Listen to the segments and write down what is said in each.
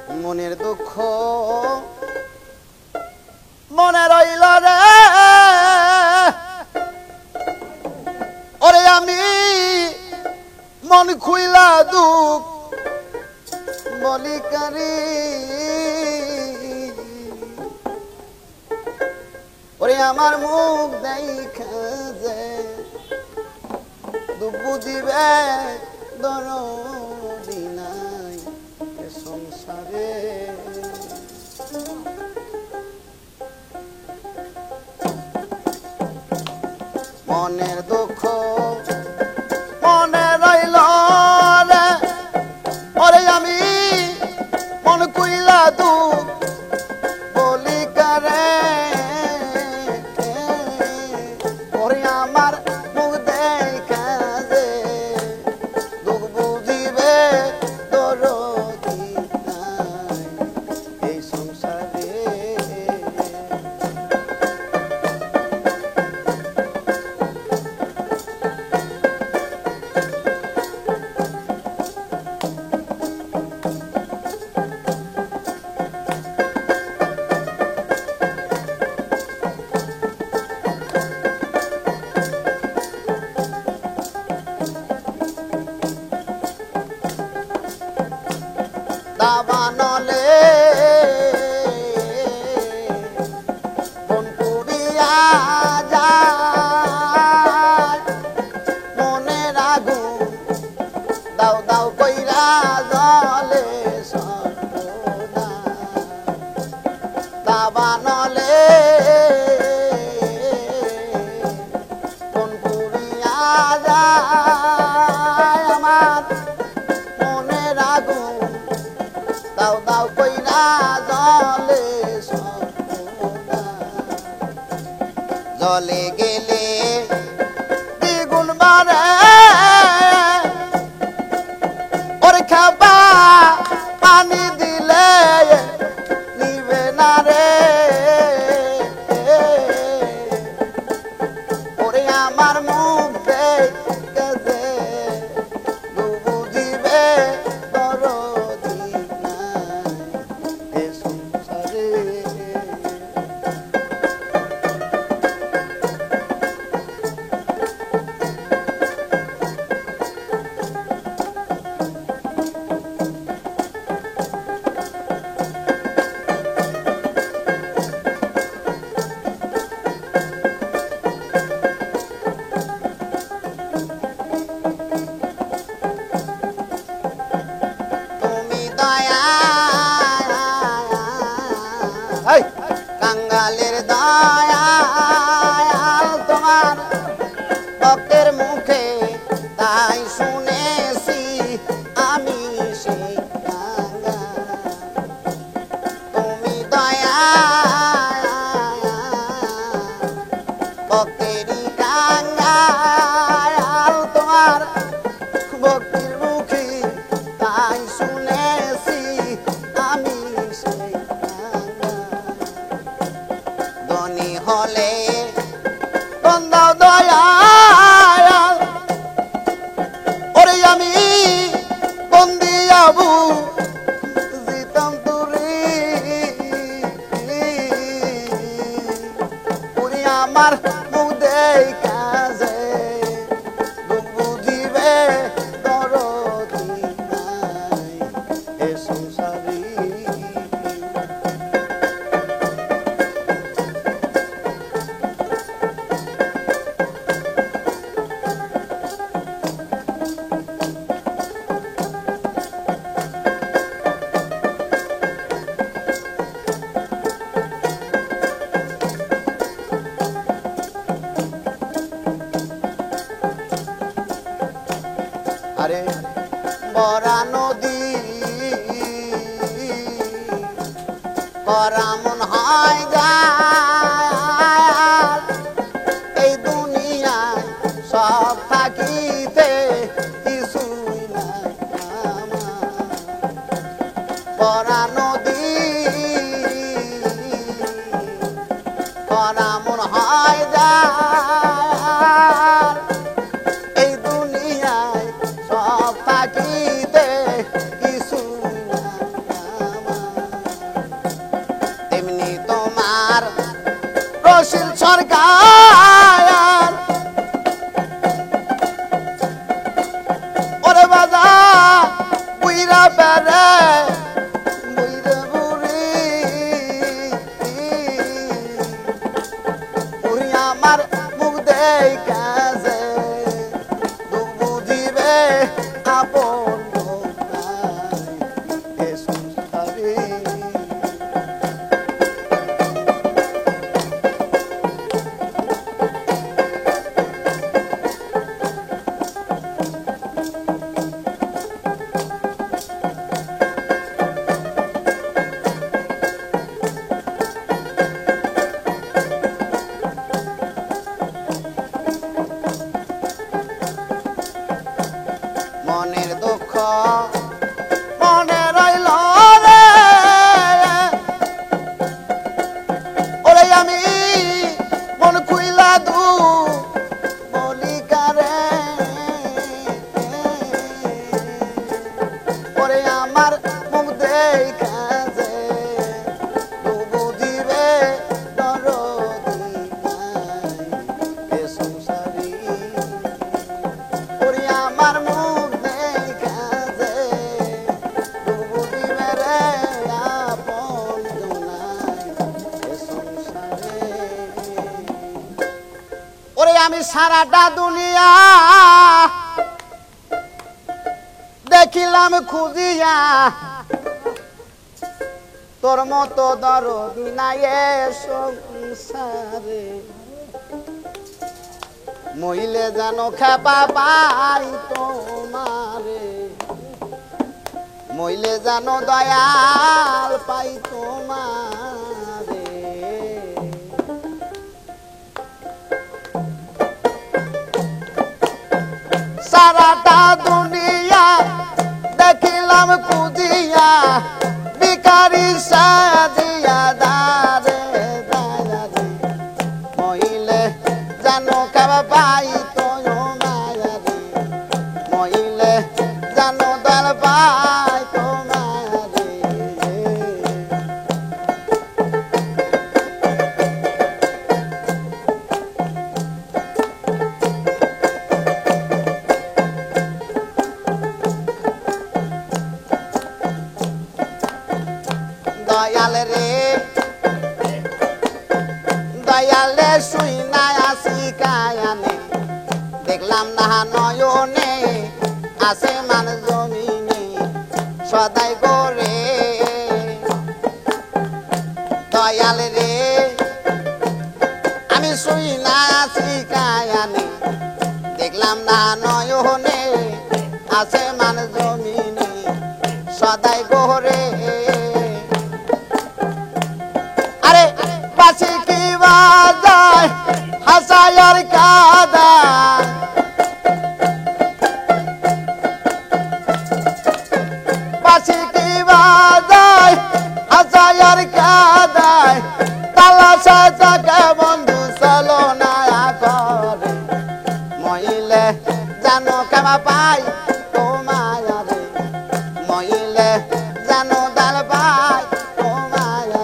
মনের দুঃখ মনে রইল রে ওরে আমি মন খুইলা দুঃখ বলি কারি ওরে আমার মুখ দেখা যে দুঃখ বুঝিবে দরদি নাই এ সংসারে মনের দুঃখ মনে রইল রে ওরে আমি মন কইলা দুঃখ বলি কারে ওরে আমার মুখ দেখা যে দুঃখ বুঝিবে দরদি নাই এই সংসারে দাবানলে কোন পুরিয়া যায় মনের আগুন দাও দাও কইরা জলে সর্বদা দাবানলে কোন পুরিয়া যায় আমার মনের আগুন দাও দাও কইরা জলে সর্বদা জলে গেলে দ্বিগুণ বাড়ে ওরে খাবা পানি দিলে নিবে না রে ওরে আমার মুখ দেখে যে বুঝিবে দরদি নাই এ সংসারে তুমি দয়া কাঙ্গালের দয়া তোমার ভক্তের মুখে তাই শুনেছি আমি সেই কাঙ্গাল তুমি দয়া ভক্তেরই কাঙ্গাল তোমার ভক্তির মুখে তাই শুনেছি আমি সেই কাঙ্গাল ধনী হলে বন্দাও দয়া ওরে আমি বন্দি আবু জিতাম তুরি ওরে আমার মুখ দেখা যে দুঃখ বুঝিবে দরদি নাই এ সংসারে আরে বরা নদী করা মন হয় যায় এই দুনিয়ায় সব থাকিতে কিছুই নাই আমার বরা নদী করা মন হয় যায় এই দুনিয়ায় সব থাকিতে কিছুই নাই আমার সারাটা দুনিয়া দেখিলাম খুঁজিয়া তোর মতো দরদি নাই এ সংসারে মইলে যেন খেপা পাই তোমারে মইলে যেন দয়াল পাই তোমারে সারাটা দুনিয়া দেখিলাম খুঁজিয়া ভিখারি সাজিয়া দারে দারে মইলে যেন খেপা পাই তোমারে মইলে যেন দয়াল পাই তোমারে দয়াল রে দয়ালে শুই না আসি কায়ানে দেখলাম না নয়নে আসমান জমিনে সদাই করে দয়াল রে আমি শুই না আসি কায়ানে দেখলাম না নয়নে আসমান জমিনে সদাই করে আরে পাশে কি বাজায় হাসায়ার কাদা পাশে কি বাজায় হাসায়ার কাদায় তালাশা থাকে বন্ধু চলো না করে মইলে জানো কেমা পাই তোমারে মইলে জানো দাল পাই তোমারে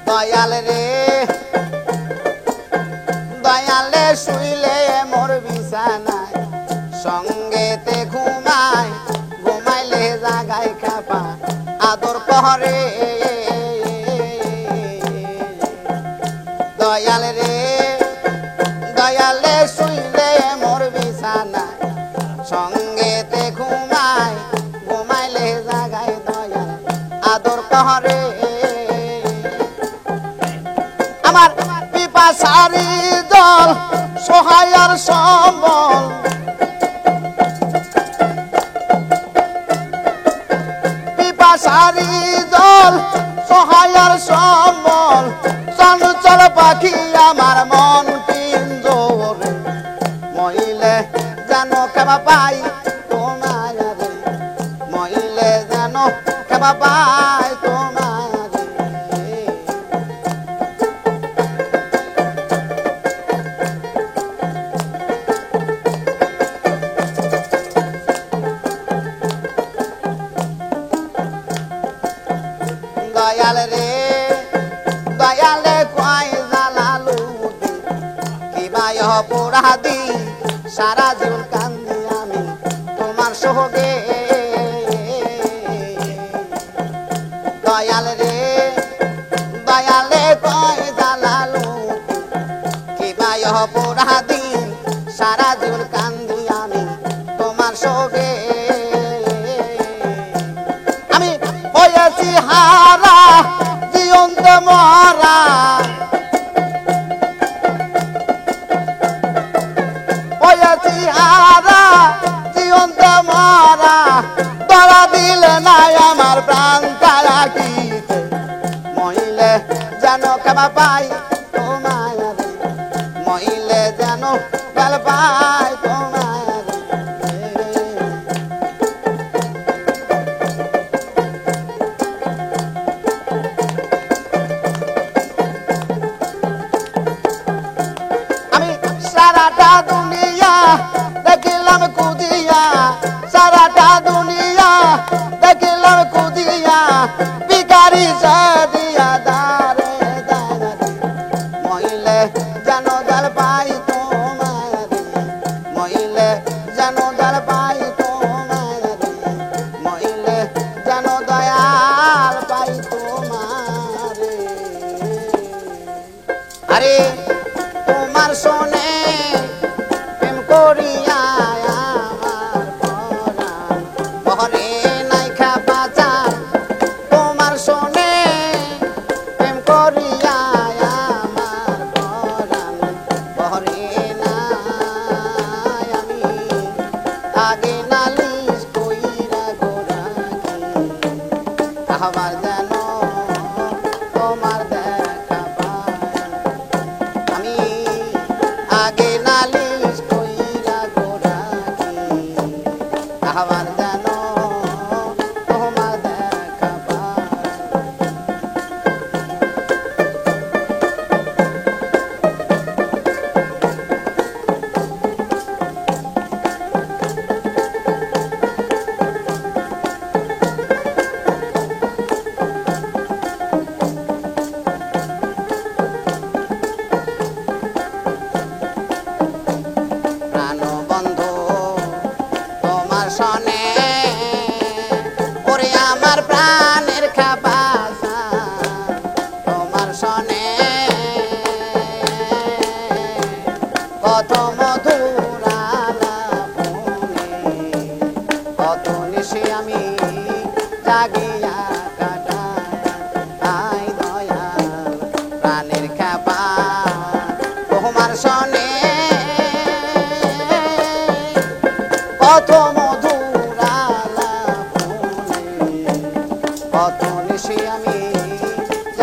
দয়াল রে দয়ালে শুইলে মোর বিছানায় সঙ্গেতে ঘুমায় ঘুমাইলে জাগায় খাপা আদর পহরে দয়াল রে দয়ালে শুইলে মোর বিছানায় সঙ্গেতে ঘুমায় ঘুমাইলে জাগায় দয়াল আদর পহরে আমার পিপাসারি জল সহায়ার সম্বল পিপাসারি জল সহায়ার সম্বল চঞ্চল পাখি আমার মন পিঞ্জরে মইলে যেন কেবা পাই তোমারে মইলে যেন কেবা পাই তোমারে দয়াল রে দয়ালে কয় জালালু কিবা অপরাধী সারা জীবন কান্দি আমি তোমার সোহগে দয়াল রে দয়ালে কয় জালালু কিবা অপরাধী সারা জীবন কান্দি আমি তোমার সোহগে আমি হয়েছি হারা জীবন্ত মরা হয়েছি হারা জীবন্ত মরা ধরা দিলে নাই আমার প্রাণ তারা গীতে মহিলে যেন কেবা পাই তোমারে মহিলে যেন বেল পাই তোমারে আমি সারাটা দুনিয়া দেখিলাম খুঁজিয়া সারাটা দুনিয়া দেখিলাম খুঁজিয়া ভিখারি সাজিয়া দারে দারে মইলে যেন দয়াল পাই তোমারে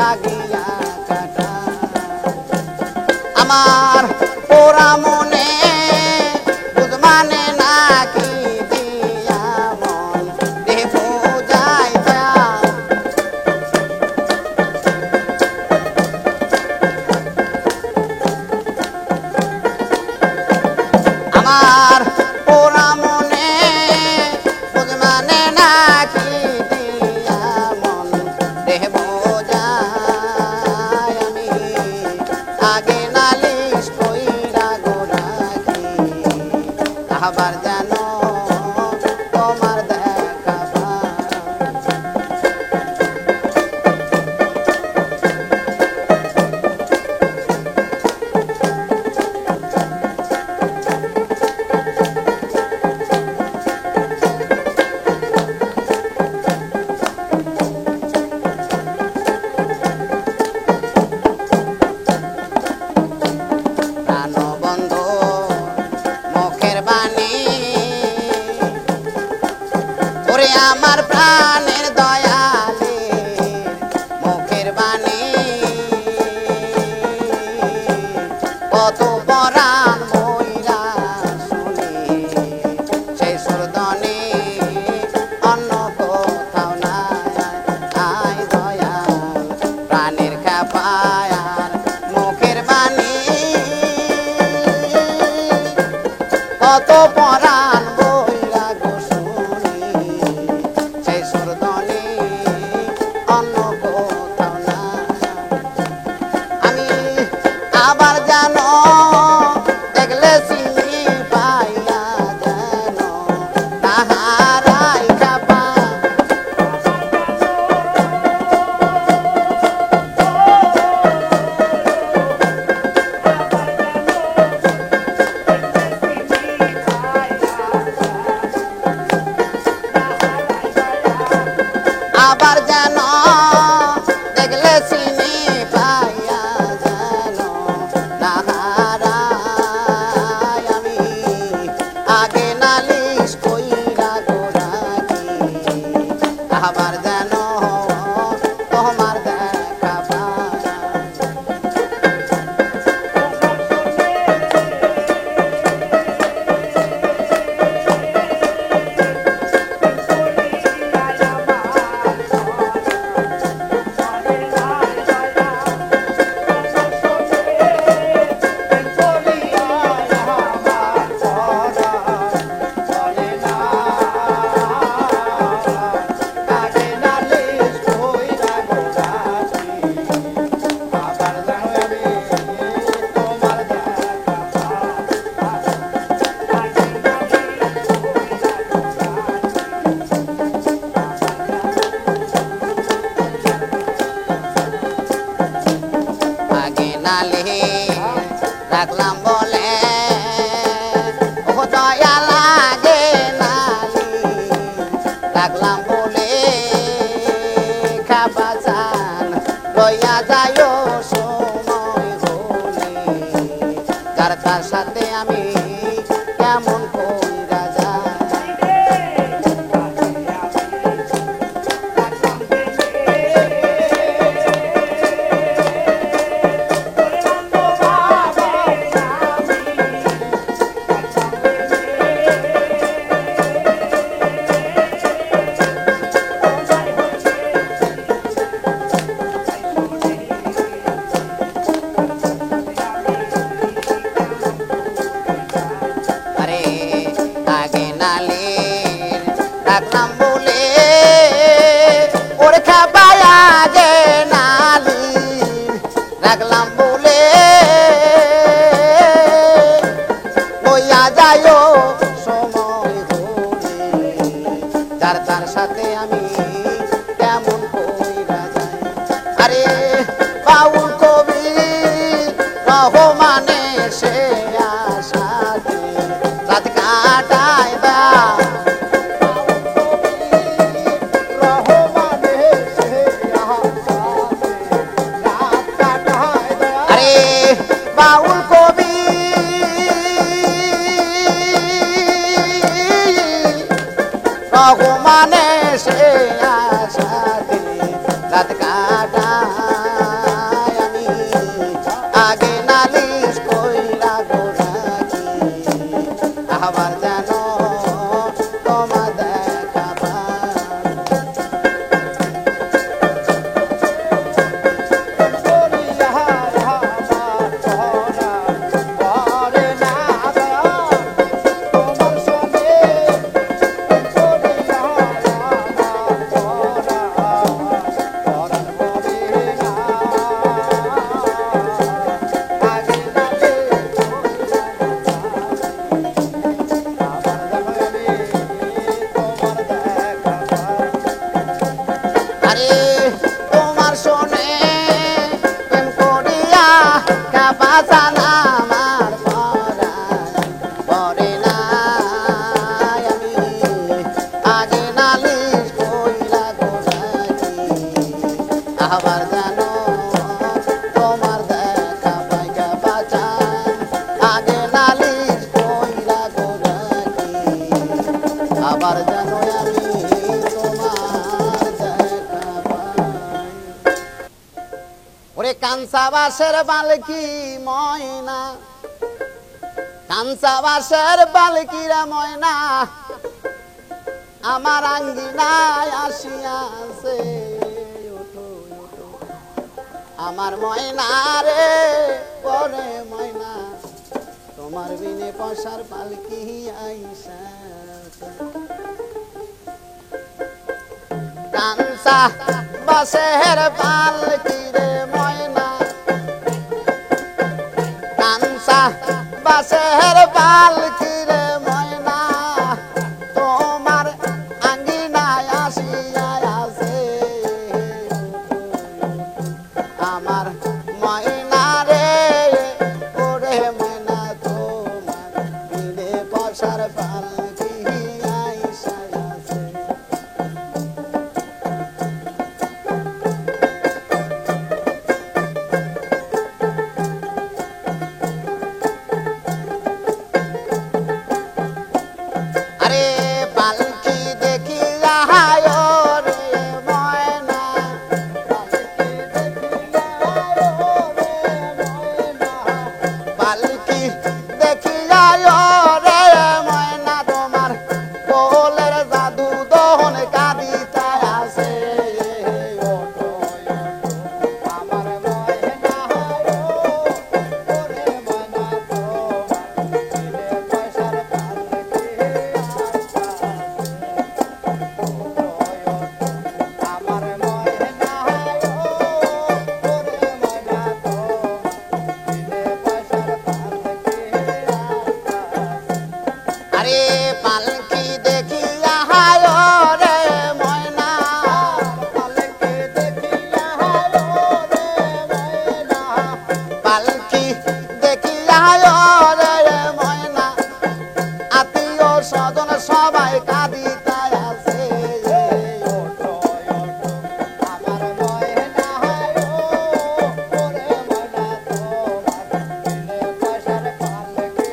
লাগিয়া কাটা আমার পোড়া মনে বুঝ মানে না কি দিয়া মন দেহ বুঝাইতা আমার পোড়া মনে বুঝ মানে না কি দিয়া মন দেহ বুঝাই আমি আগে নালিশ কইরা গোরাখি আবার জানো তোমার দেখা পাই প্রাণবন্ধু মুখের বাণী ওরে আমার প্রাণের দয়ালে মুখের বাণী কত পরাণ মইরা শুনি সেই সুরদনে অন্য কোথাও নাই আয় দয়াল প্রাণের খাপায়ার মুখের বাণী কত পরাণ বইরা গো শুনি সেই সুরদনে অন্য কোথাও না আমি আবার জানো দেখলে চিনি পাইয়া জানো তাহারাই খাপা আবার জানো দেখলে চিনি পাইয়া জানো নাহারাই আমি আগে নালিশ কইরা গোরাখি আবার জানো তোমার দেখা পাই আগে নালে রাখলাম বলে ও দয়া লাগে নালি রাখলাম বলে খাপা চান লইয়া যাইও সময় হলে যার তার সাথে আমি কেমন কইরা যাই আরে আগে নালে রাখলাম বলে ওরে খাবায়া যে নালি রাখলাম বলে লইয়া যাইও সময় হলে যার তার সাথে আমি কেমন কইরা যাই আরে বাউল কবি রহমানে সে আশাতে রাত কাটায় দা আরে বাউল কবি রহমানে সে আশাতে রাত কাটায় বাসান আমার পরে না আমি আগে নালিশ কইরা গোলাকি আবার জানো তোমার দেখা পাইকা বাঁচান আগে নালিশ কইরা গোলাকি আবার জানো আমি তোমার দেখা পাই ওরে কাঞ্চা বাসের বালকি ময়না কাঞ্চা বাসের বালকিরা ময়না আমার আঙ্গিনায় আসিয়াছে ওঠো ওঠো আমার ময়না রে পরে ময়না তোমার বিনে পয়সার পালকি আইসা কাঞ্চা বাসের পালকি রে ময়না কাঞ্চা বাসের পালকি রে ময়না তোমার আঙ্গিনায় আসিয়া আছে আমার ময়না রে ওরে ময়না তোমার বিনে পয়সার পালকি আইসা আছে আরে পালকি দেখিয়া হায় রে ময়না পালকি দেখিয়া রে ময়না তোমার কোলের জাদু দহন কাঁদিতে আছে ওঠো আমার ময়না ওরে ময়না তোমার বিনে পয়সার পালকি আমার ময়না ওরে ময়না তোমার বিনে পয়সার পালকি আরে পালকি দেখিয়া হায় রে ময়না পালকি দেখিয়া হায় রে ময়না পালকি দেখিয়া হায় রে ময়না আত্মীয় স্বজন সবাই কাঁদিতে আছে ওঠো ওঠো আমার ময়না ওরে ময়না তোমার বিনে পয়সার পালকি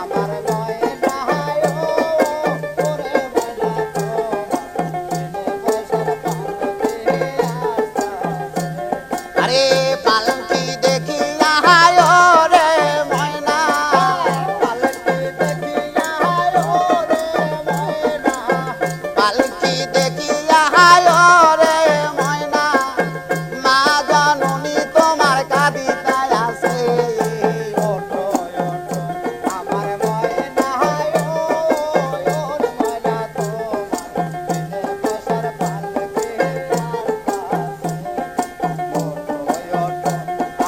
আমার ময়না ওরে ময়না তোমার বিনে পয়সার পালকি আরে পালকি দেখিয়া হায় রে ময়না পালকি দেখিয়া হায় রে ময়না পালকি দেখিয়া হায় রে ময়না মা জননী তোমার কাঁদিতে আছে ওঠো ওঠো আমার ময়না ওরে ময়না তোমার বিনে পয়সার পালকি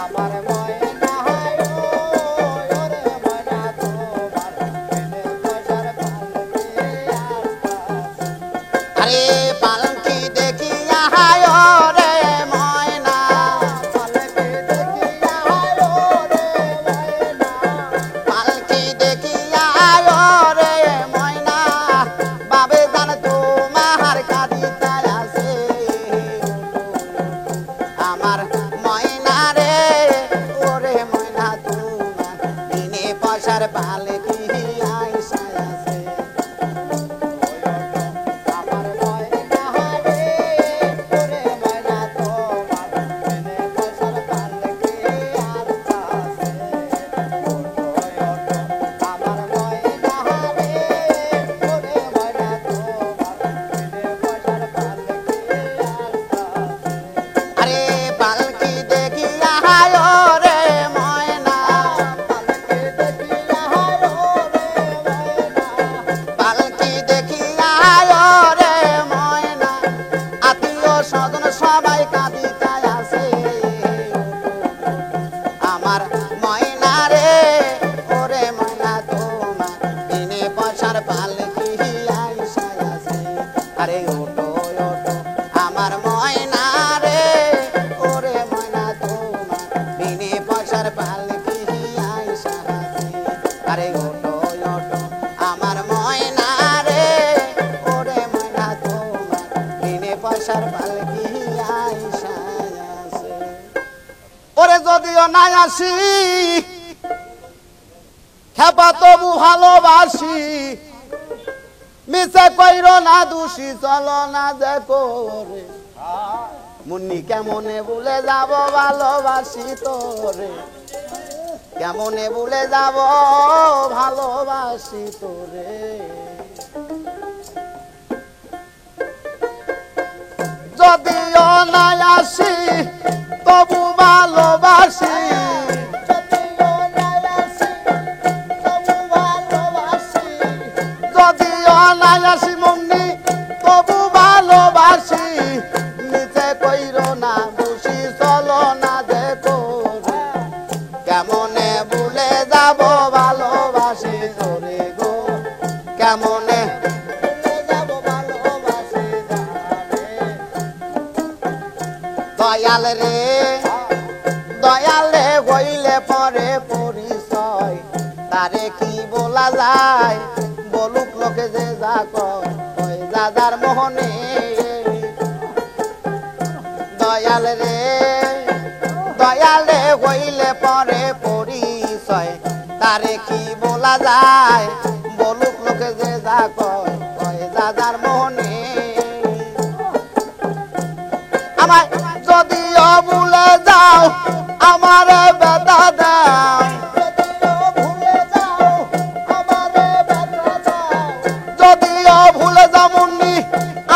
আমার ময়না ওরে ময়না তোমার বিনে পয়সার পালকি আরে পালকি দেখিয়া হায় রে ময়না পালকি দেখিয়া হায় রে ময়না পালকি দেখিয়া হায় রে ময়না বাবে জান তোমার কাঁদিতে আছে আমার ময়না রে ওরে ময়না তোমার বিনে পয়সার পালকি আইসা আছে আমার ময়না রে ওরে ময়না তোমার বিনে পয়সার পালকি আইসা আছে আমার ময়না রে ওরে ময়না তোমার বিনে পয়সার পালকি আইসা আরে পালকি দেখিয়া হায় রে ময়না পালকি দেখিয়া হায় রে ময়না পালকি দেখিয়া হায় রে ময়না আত্মীয় স্বজন সবাই কাঁদিতে আছে আমার ময়না রে ওরে ময়না তোমার বিনে পয়সার পালকি আইসা আছে আরে ওঠো ওঠো আমার ময়না রে আশার পালকি আইসা আছে ওরে যদিও নাই আসি খেপা তবু ভালোবাসি মিছে কইর না দোষী চলো না যে করে মুন্নি কেমনে ভুলে যাব ভালোবাসি তোরে কেমনে ভুলে যাব ভালোবাসি তোরে যদিও নাই আসি তবু ভালোবাসি যদিও নাই আসি মুন্নি তবু ভালোবাসি নিচে কইর না দোষী চলো না যে করে কেমনে ভুলে যাব ভালোবাসি তোরে গো কেমনে ভুলে যাব ভালোবাসি দয়াল রে দয়াল রে হইলে পরে পরিচয় তারে কি বলা যায় বলুক লোকে যে যা কয় দাদার মোহনে দয়াল রে হইলে পরে পরিচয় তারে কি বলা যায় বলুক লোকে যে যা কয় দাদার মোহনে আমায় যদিও ভুলে যাও আমার ব্যথা দাও যদিও ভুলে যাও মুন্নি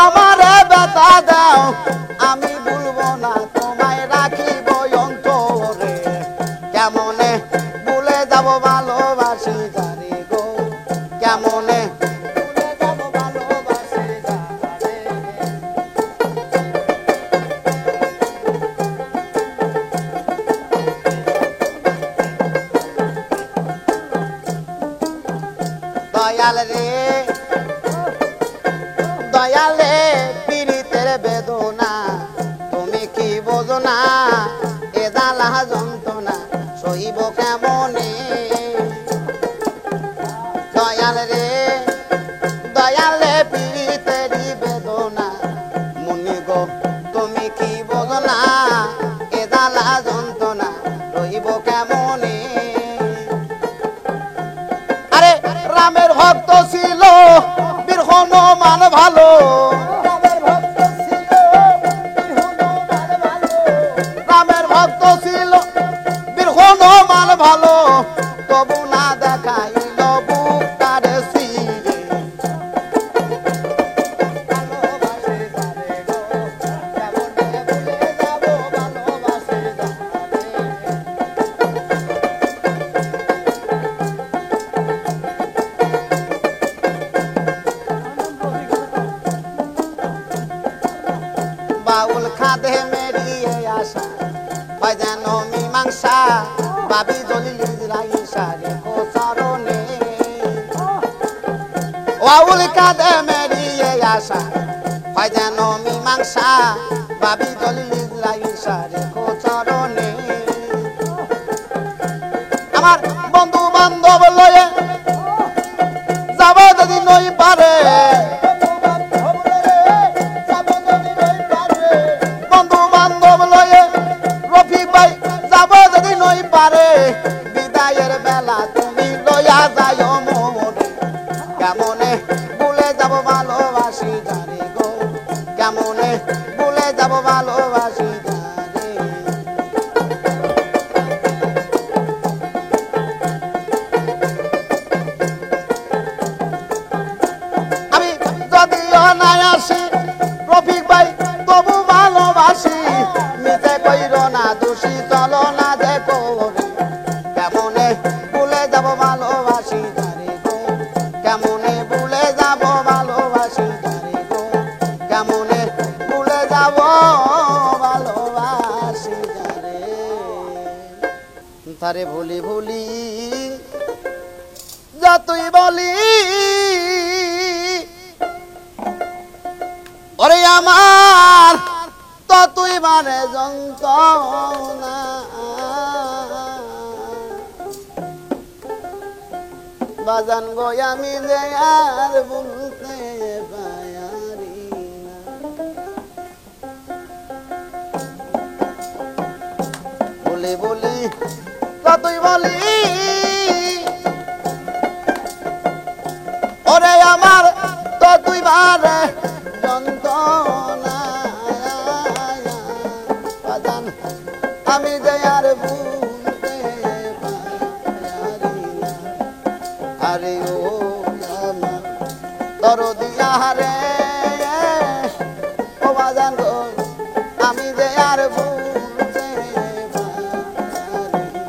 আমার ব্যথা দাও আমি ভুলবো না তোমায় রাখিব অন্তরে কেমনে ভুলে যাব ভালোবাসি যারে গো কেমনে ভুলে যাব ভালোবাসি যারে দয়াল রে দয়ালে পীড়িতের বেদনা তুমি কি বোঝো না এ জ্বালা যন্ত্রণা সইব কেমনে দয়ালে পীড়িতেরই বেদনা মুনি গো তুমি কি বোঝো না এ জ্বালা যন্ত্রণা রইব কেমনে আরে রামের ভক্ত ছিল বীর হনুমান ভালো রামের ভক্ত ছিল বীর হনুমান ভালো তবু না দেখাইল বুক তারে সিরে বাউল খাদে মেরিয়ে আসা হয় যেন মীমাংসা বাবি জলিল ইসরা রেখো চরণে বাউল খাদে মেরিয়ে আসা হয় যেন মীমাংসা বাবি জলিল ইসরা রেখো চরণে আমার বন্ধু বান্ধব লয়ে যাব যদি নই পারে বন্ধু বান্ধব লয়ে রফিক ভাই যাব যদি নই পারে বিদায়ের বেলা তুমি লয়া যায় মনে কেমনে ভুলে যাব ভালোবাসি যারে গো কেমনে ভুলে যাব ভালোবাসি যারে আমি যদিও নাই আসি রফিক ভাই তবু ভালোবাসি নিতে কইর না দোষী চলো না যে করে কেমনে ভুলে যাব ভালোবাসি যারে গো কেমনে ভুলে যাব ভালোবাসি যারে গো কেমনে ভুলে যাব ভালোবাসি যারে তারে ভুলি ভুলি যতই বলি ওরে আমার ততই মানে যন্ত্রণা বাজান গো আমি যে আর বলতে পারি না যতই বলি ওরে আমার ততই বারে যন্ত্রণা বাজান আমি যে আর ভুলতে পারি না আরে ও আমার দরদিয়া রে ও বাজান গো আমি যে আর ভুলতে পারি না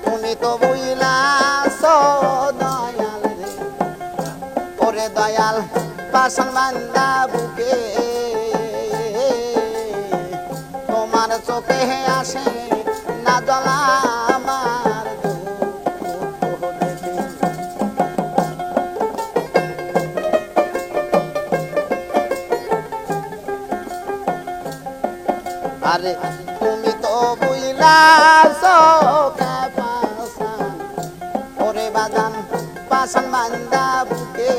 তুমি তো বুঝলাস দয়াল রে ওরে দয়াল পাশান বান্দা বুকে তোমার চোখে আসে না জ্বলা আমার দুঃখ দেখে আরে তুমি তো বুঝলাস পাশান ওরে বাজান পাশান বান্দা বুকে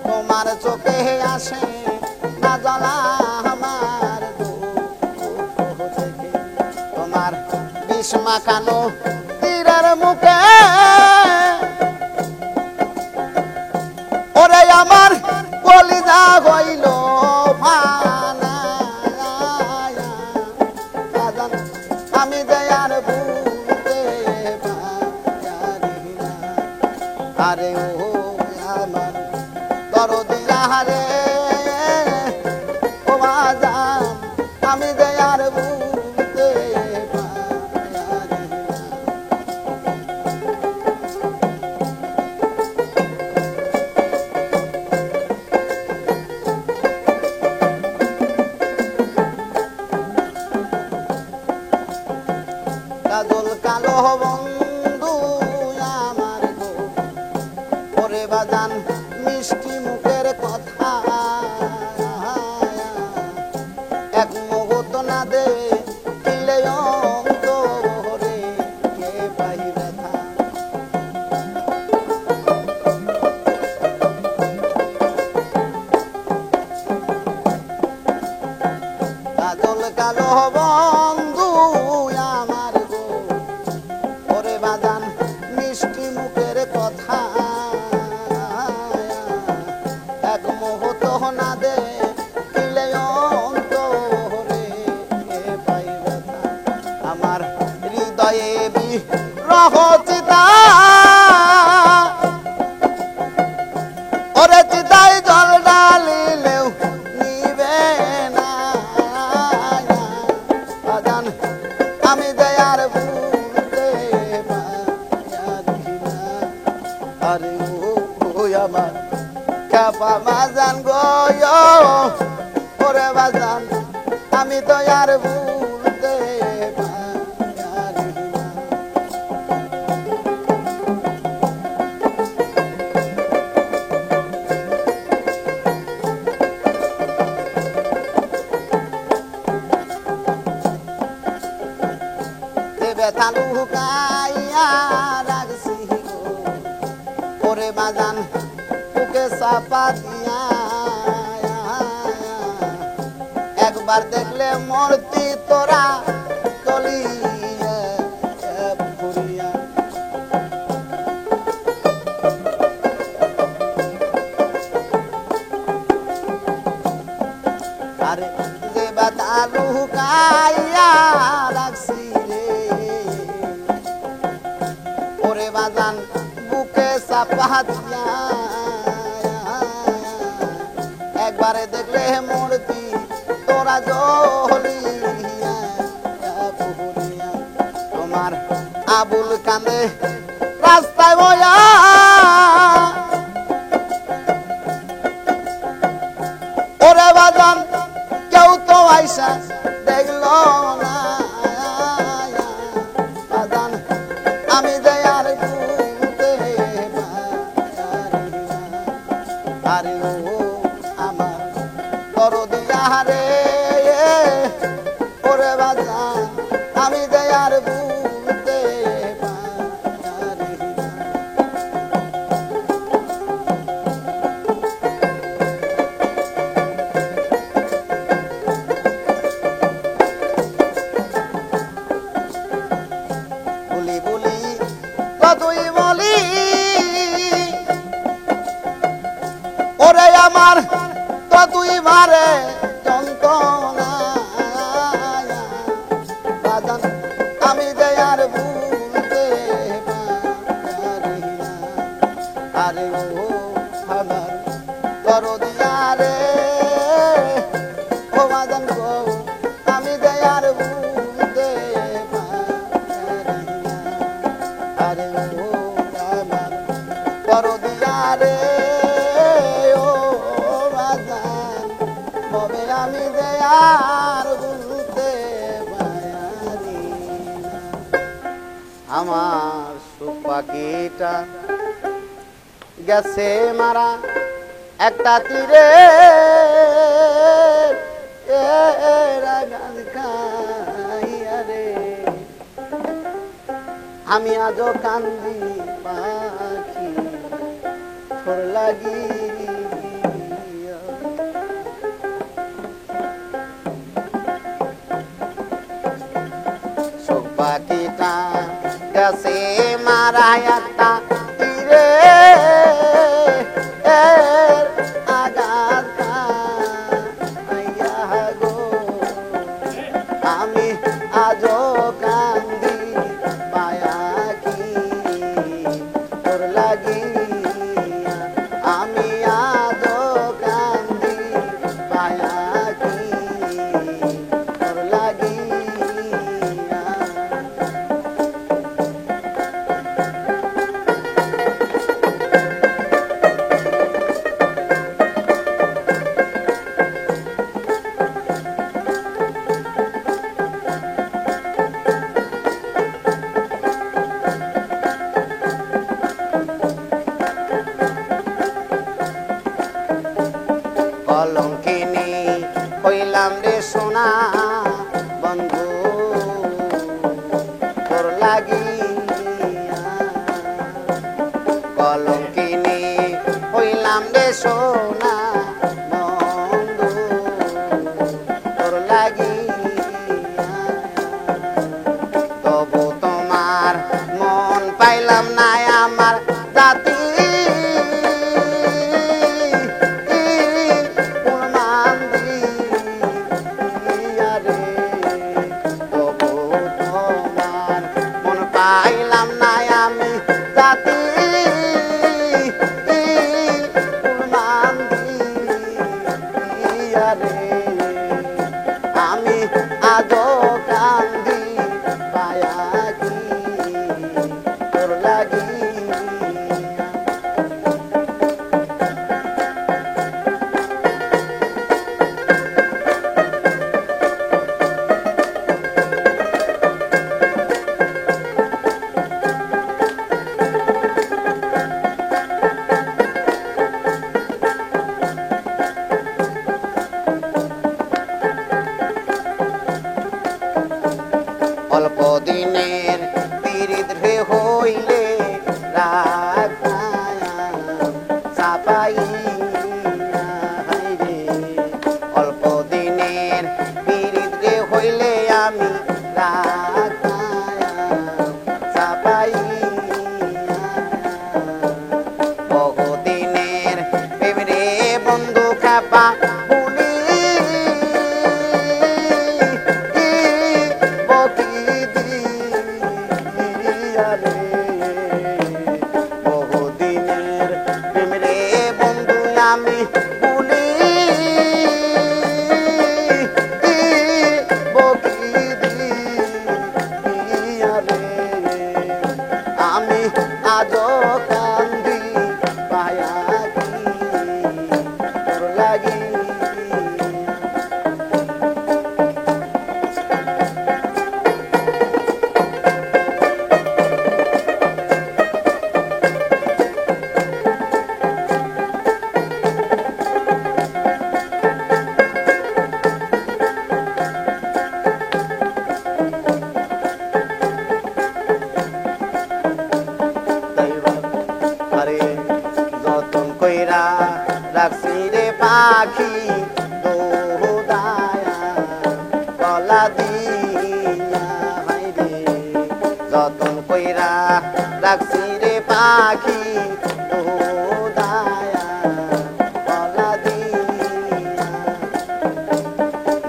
তোমার চোখে আসে না জ্বলা আমার দুঃখ থেকে তোমার বিষ মাখানো তীরের মুখে ওরে আমার কলিজা হইল ফানা বাজান আমি যে আর ভুলতে পারি না আরে ও আমার দরদিয়া রে ও বাজান আমি যে আর ভুলতে পারি না কাজল কালো বন্ধু আমার গো ওরে বাজান মিষ্টি মুখের কথা এক মুহূর্ত না দে কিলে অন্তরে কে পাই ব্যথা কাজল কালো বন্ধু আমার গো ওরে বাজান মিষ্টি মুখের কথা এক মুহূর্ত না দে কিলে অন্তরে কে পাই ব্যথা আমার হৃদয়ে বিরহ চিতা ওরে চিতায় জল ডালিলেও নিবে না বাজান আমি যে আর ভুলতে পারি না আরে ও আমার কাপা বাজান গো ওরে বাজান আমি তো আর ভুলতে পারি না ব্যথা লুকাইয়া রাখছি গো ওরে বাজান বুকে চাপা দিয়া একবার দেখলে মূর্তি তোরা চলিয়া ফুরিয়া আরে যে ব্যথা লুকাইয়া রাখছি ওরে বাজান বুকে চাপা দিয়া একবারে দেখলে মূর্তি তোরা জ্বলিয়া পুরিয়া তোমার আবুল কান্দে রাস্তায় বয়া ওরে বাজান কেউ তো আইসা দেখলো না বাজান আমি যে আর ভুলতে পারি না আরে ও আমার দরদিয়া রে ওরে বাজান আমি যে আর ভুল আমারে যন্ত্রণা বাজান আমি যে আর ভুলতে পারি না আরে ও আমার দরদিয়া রে ও বাজান গো আমি যে আর ভুলতে পারি না আরে ও আমার দরদিয়া রে ও বাজান তবে আমি যে আর ভুলতে পারি না আমার সুখ পাখিটা গেছে মারা একটা তীরে রে আমি আজও কান্দি পাখি তোর লাগি সুখ পাখিটা গেছে মারা একটা তীরে আমি আজও কান্দি পায়া কি তোর লাগি আমি আজও কান্দি পায়া কি তোর লাগি কলঙ্কিনী হইলাম রে সোনা বন্ধু তোর লাগি কলঙ্কিনী হইলাম রে সোনা বন্ধু তোর লাগি তবু তোমার মন পাইলাম না আমার জাতি পাইলাম না আমি জাতি আমি আজও কান্দি পায়া কি তোর লাগি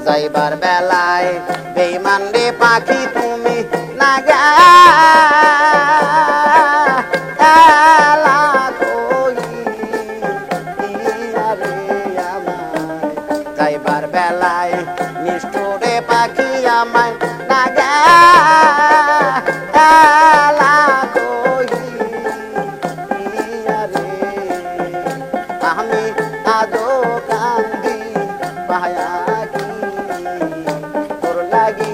যাইবার বেলায় বেঈমান রে পাখি তুমি না গেলা কইয়া রে আমায় যাইবার বেলায় নিষ্ঠুরে পাখি আমায় না গেলা কইয়া রে আমি আজো কান্দি পায়া কি তোর লাগি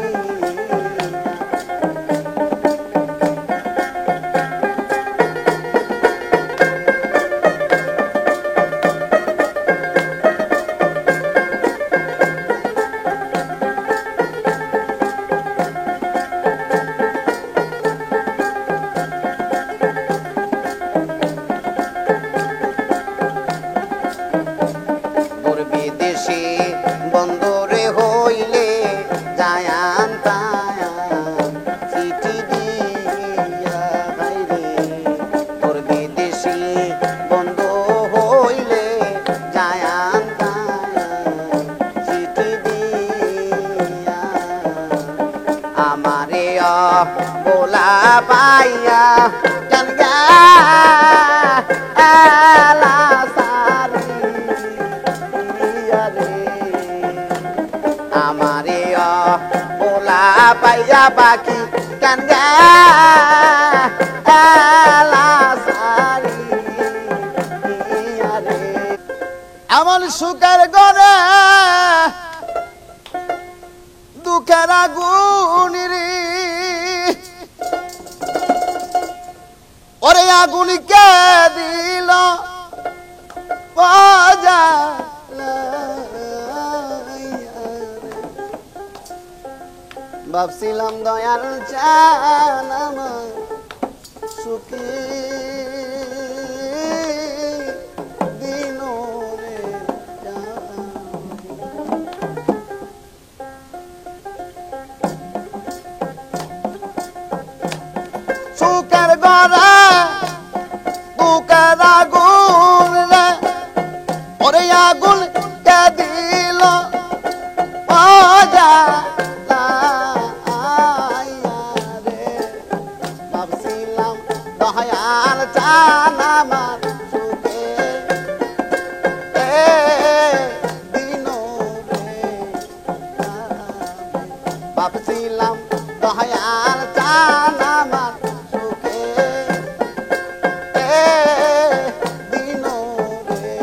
দূর বিদেশে বন্দরে হইলে যায়ান তায়ান চিঠি দিয়া বাইরে দূর বিদেশে বন্ধ হইলে যায়ান তায়ান চিঠি দিয়া আমারে বোলা পাইয়া কেন গেলা সারি রে আমারে বোলা পাইয়া বাকি কেন গেলা সারি রে এমন সুখের ঘরে দুঃখের আগুন রে ওরে আগুন কে দিল ভাবছিলাম দয়াল চান আমার সুখী দিন রে সুখের গড়া বুকের আগুন রে ওরে আগুন কে দিল রে ভাবছিলাম দয়াল চান আমার সুখে দিন রে ভাবছিলাম দয়াল চান আমার সুখে দিন রে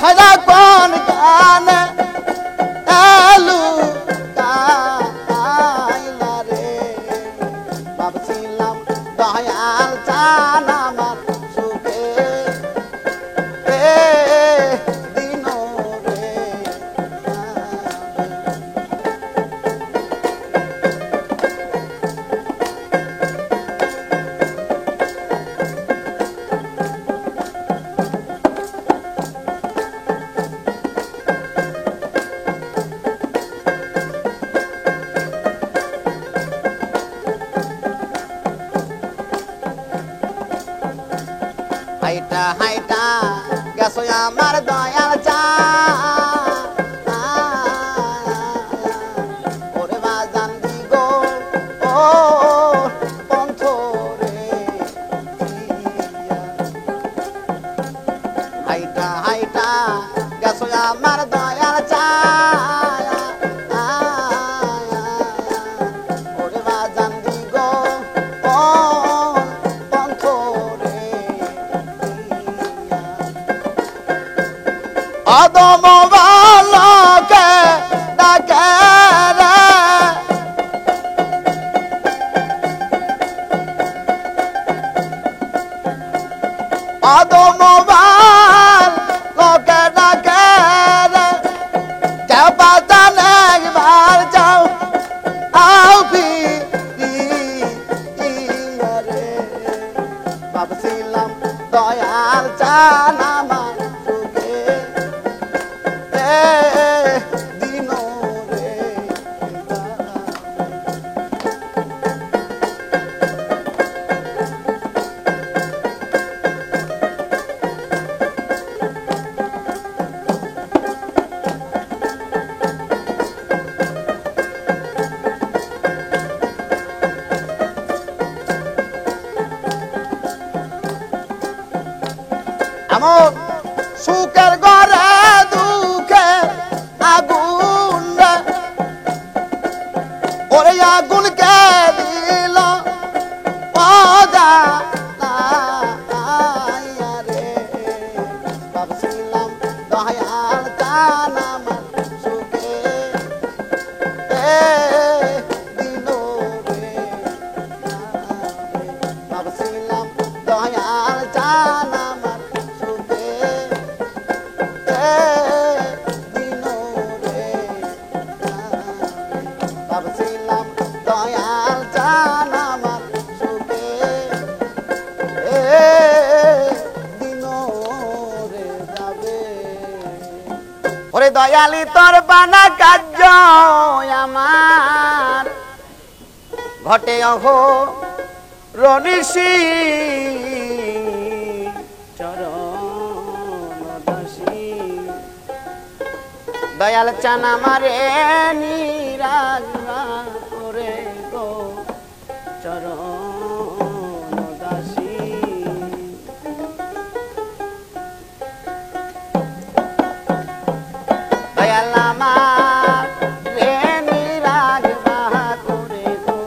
সাজা কোন গানে এলু কাইলা রে ভাবছিলাম দয়াল চান আমার সুখে দিন রে হাইটা হাইটা গেছো আমার দয়াল চা ওরে বাজান দিগো ও পন্থ রে হাইটা হাইটা গেছো আমার দয়াল চা ওরে বাজান দিগো ও পন্থ রে আদম বালকে ডাকে রে আদম বালকে ডাকে রে চাপা জানে একবার যাও আউবি রে ভাবছিলাম দয়াল চান আমার সুখে দিন রে এমন সুখের ঘরে দুঃখে আগুন রে ওরে আগুন কে দিল পদা রে ভাবছিলাম দয়াল চান আমার সুখে দিন রে ভাবছিলাম দয়াল চান আমার সুখে দিন রে ভাবছিলাম দয়াল চান আমার সুখে দিন রে যাবে ওরে দয়ালি তোর বানা কার্য আমার ঘটে অহ রনিশি চরণ দাসী দয়াল চান আমারে নিরাজনা করে গো চরণ দাসী দয়াল আমার রে নিরাজনা করে গো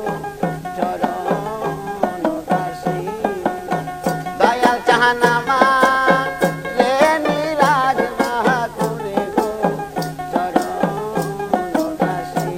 চরণ দাসী দয়াল চান আমার রে নিরাজনা করে গো চরণ দাসী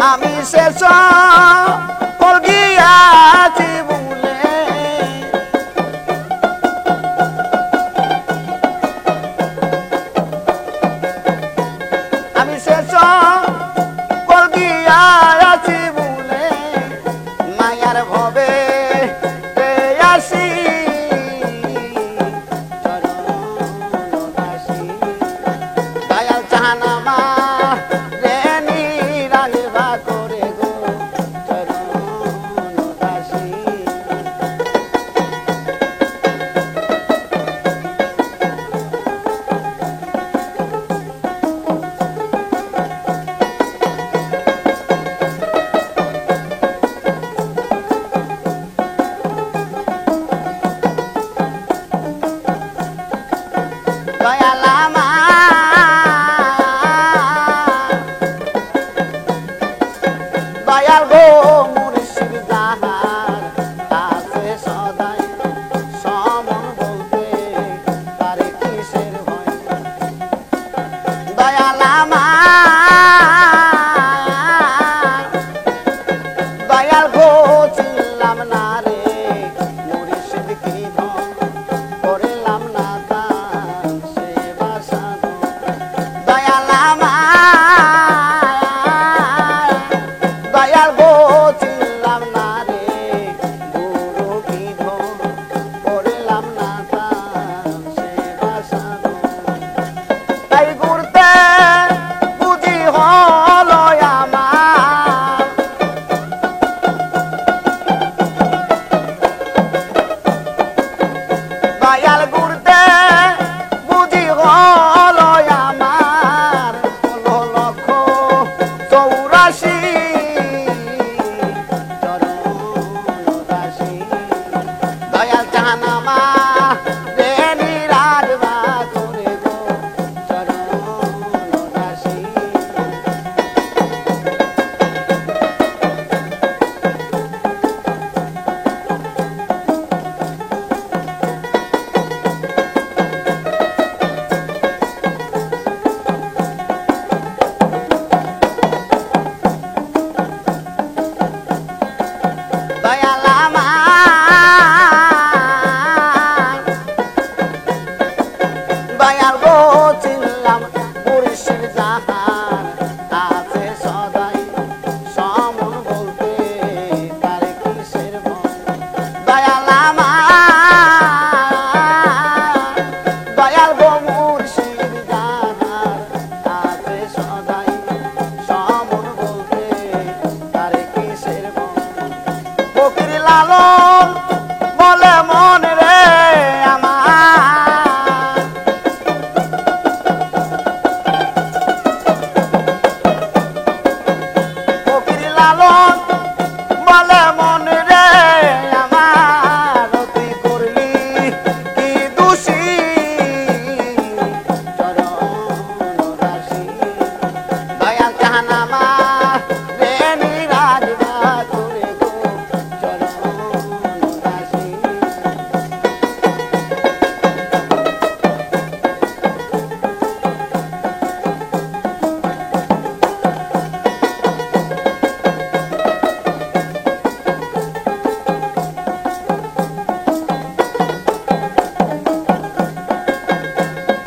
আমি শেষ গিয়াছি ভুলে আমি শেষ গিয়াছি ভুলে মায়ার ভবে আসি দয়াল চাহানামা রেনি রাজবা করে গো চরণ দাসী দয়াল দয়াল গো মুর্শিদ যাহার আছে সদাই সমন বলতে তারে কিসের ভয় দয়াল দয়াল গো চিনলাম না রে মুর্শিদ কি ধন করলাম না তার সেবা সাধন দয়াল দয়াল গো চিনলাম না রে গুরু কি ধন করলাম না তার সেবা সাধন তাই ঘুরতে বুঝি হলো আমার দয়াল ঘুরতে বুঝি হলো আমার হলো লক্ষ 84 দয়াল চাহানামা রেনি রাজবা করে গো চরণ দাসী দয়াল দয়াল গো চিনলাম মুর্শিদ যাহার আছে সদাই সমন বলতে তার কিসের ভয় দয়াল দয়াল গো মুর্শিদ যাহার আছে সদাই সমন বলতে তার কিসের ভয় ফকির লালন বলে মন রে আমার ফকির লালন বলে মন রে আমার তুই করলি কি দোষী চরণ দাসী দয়াল চাহানামা রেনি রাজবা করে গো চরণ দাসী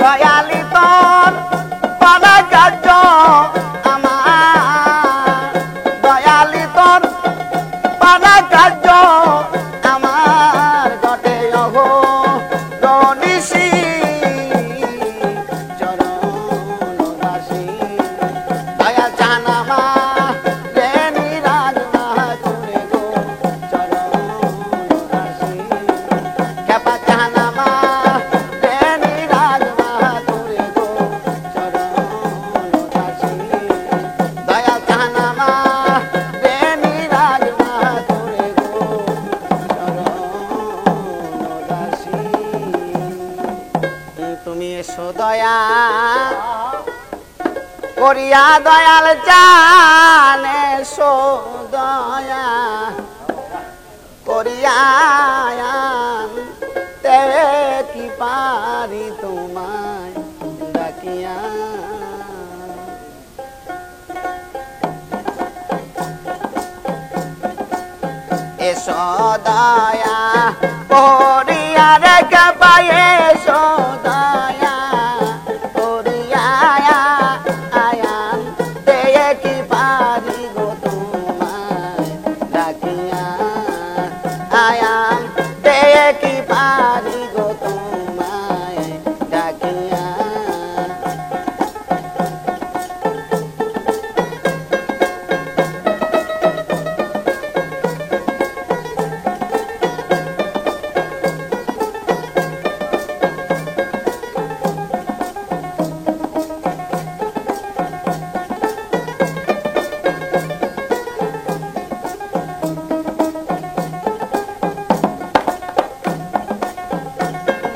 দয়ালি তোর পানা কার্য আমার দয়ালি তোর পানা কার্য আমার ঘটে অহো রনিশি চরণ দাসী দয়াল চাহানামা রেনি রাজবা করে গো চরণ দাসী খেপা চাহানামা রেনি রাজবা করে গো চরণ দাসী দয়াল চাহানামা রেনি রাজবা করে গো চরণ দাসী তুমি এসো দয়া করিয়া দয়াল চান এসো দয়া করিয়া তে কি পারি তোমায় ডাকিয়া সদয়া করিয়া রেখে পায়ে সদয়া করিয়া আয়ান দেয়ে কি পারি গো তোমায় ডাকিয়া আয়ান দেয়ে কি পারি গো তোমায় ডাকিয়া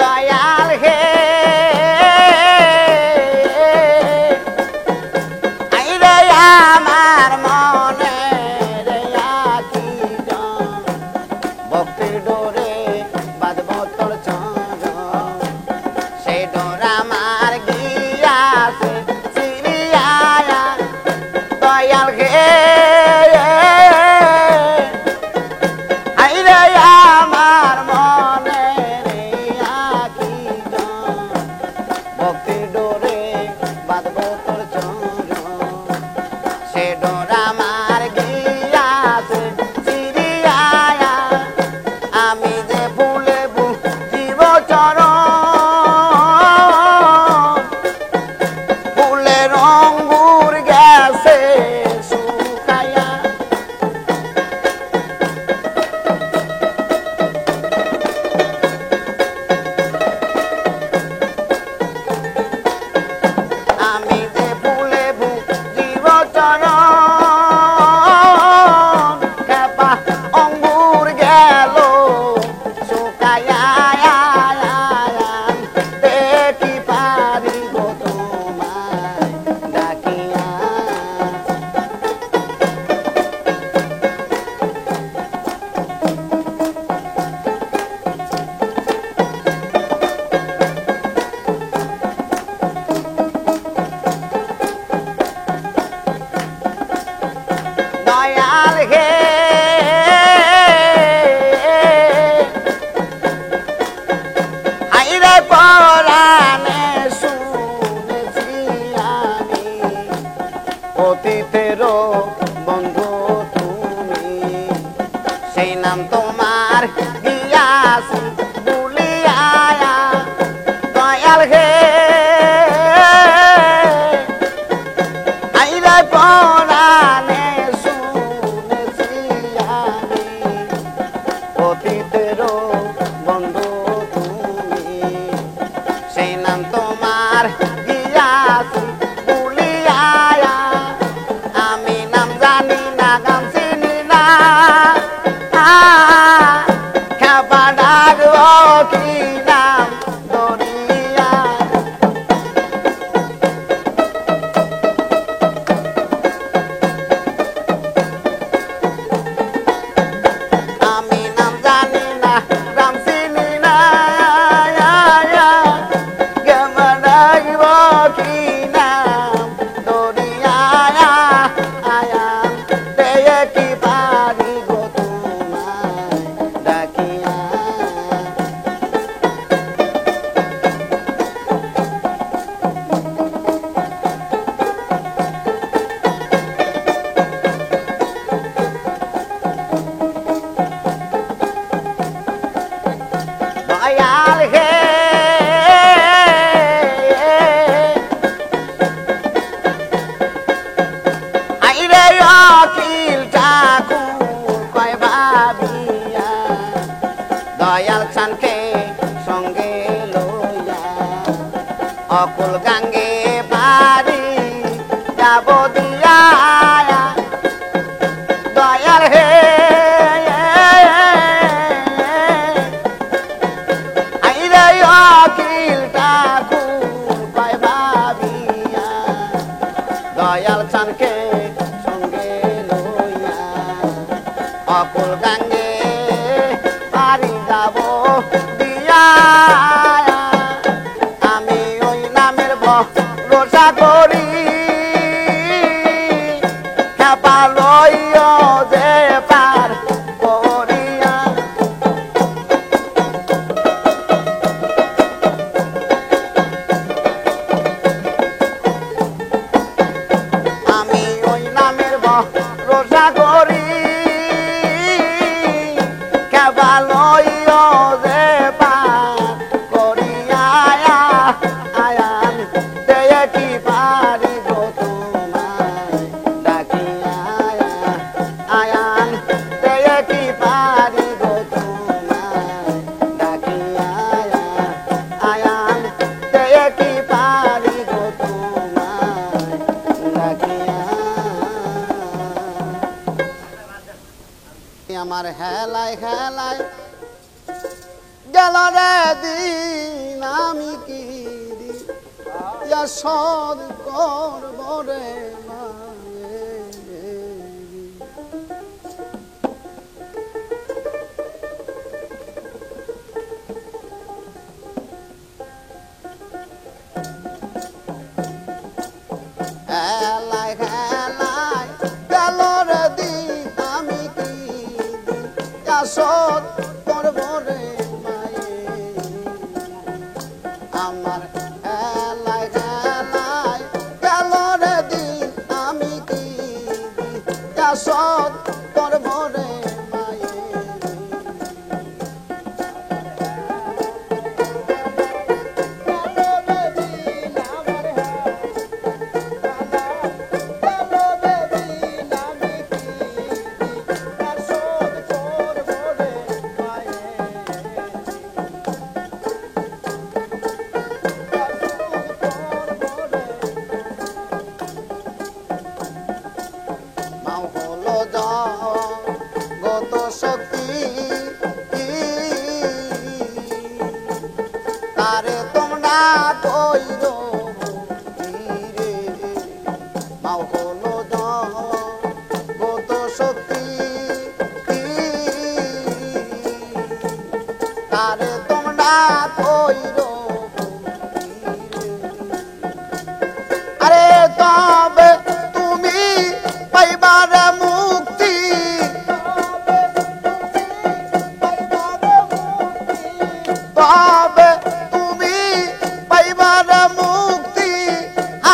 দয়াল হে আইরে আমার মনে রে আকি ভক্তির ডোরে বাঁধব তোর চরণ সেই ডোর আমার গিয়াছে চিরিয়া দয়াল হে আইরে আমার মনে রে আকি ভক্তির ডোরে বাঁধব তোর চরণ সে ডোর আমার গিয়াছে চিরিয়া আমি যে ভুলে জীব চরণ ফুলের অঙ্গুর গেছে শুকায়া আমি যে ভুলে জীব চরণ খেপা অঙ্গুর গেল শুকায়া দেখি পারি গো তোমায় ডাকিয়া দয়াল হে আইরে পরাণে শুনেছি আমি অতীতেরও বন্ধু তুমি সেই নাম তোমার গিয়াছি ভুলিয়া দয়াল হে আইরে পরাণে শুনেছি আমি অতীতেরও বন্ধু তুমি সেই নাম তোমার গিয়াছি ভুলিয়া আমি নাম জানি না গান চিনি না খেপা ডাকব কি নাম দরিয়া আমি নাম জানি না রাম চিনি না কেমন ডাকব কি নাম দরিয়া আয়ান দেয়ে কি পারি গো তোমায় ডাকিয়া দয়াল হে আইরে অখিল ঠাকুর কয় ভাবিয়া দয়াল চানকে সঙ্গে লইয়া অকুল গাঙ্গে পারি যাব দিয়া দয়াল হে আইরে অখিল ঠাকুর কয় ভাবিয়া দয়াল চানকে সঙ্গে লইয়া অকুল গাঙ্গে পারি যাব দিয়া আমি ওই নামের ভরসা করি খেপা লইও যে পার করিয়া ভরসা করি কেবল যে পার করি আয়া আয়ান দেয় কি পারি গো তোমায় ডাকি আয়া আয়ান দেয় কি পারি গো তোমায় ডাকি আয়া আয়ান দেয় কি পারি গো তোমায় ডাকি আমার হেলায় হেলায় গেল রে দিন আমি কি সদ করব রে হেলায় হেলায় গেল রে দিন আমি কি সদ করব রে মায়ে আমার হেলায় হেলায় গেল রে দিন আমি কি সদ করব রে মায়ে গত শক্তি তারে তোমরা কইর রে মাও হলো গত শক্তি তারে তোমরা কইর আরে তবে তুমি পাইবার মুক্তি তবে তুমি পাইবার মুক্তি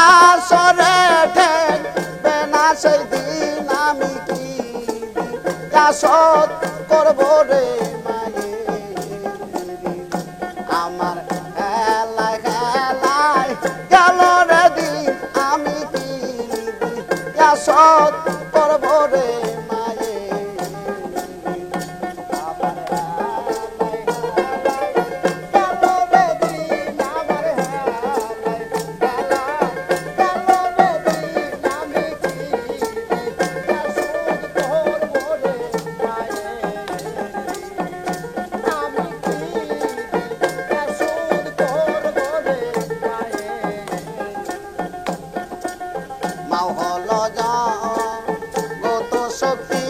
আসরে ঠেকবে না সেই দিন আমি কি সদ করব রে মায়ে আমার হেলায় হেলায় গেল রে দিন আমি কি সদ করব রে মায়ে আমার মাও হলো গত শক্তি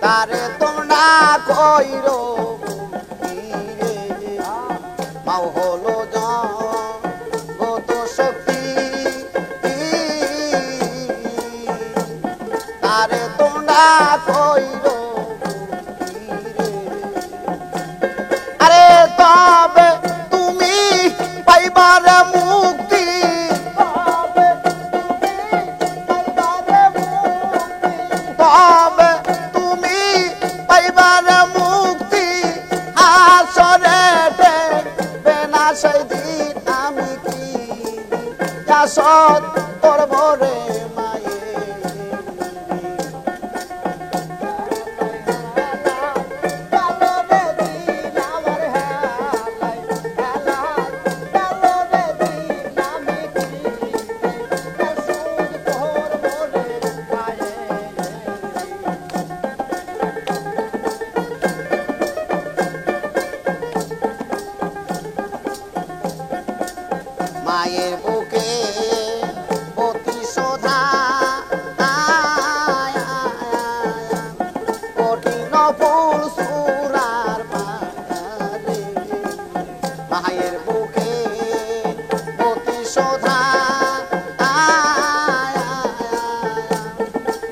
তারে তোমরা কইর মাও হলো গত শক্তি তারে তোমরা কইর আরে তবে তুমি পাইবার মুক্তি তবে তুমি পাইবার মুক্তি আসরে ঠেকবে না সেই দিন আমি কি সদ করব রে মায়ে মায়ের বুকে প্রতিশোধা কঠিন ফুল সুরার পারে মায়ের বুকে প্রতিশোধা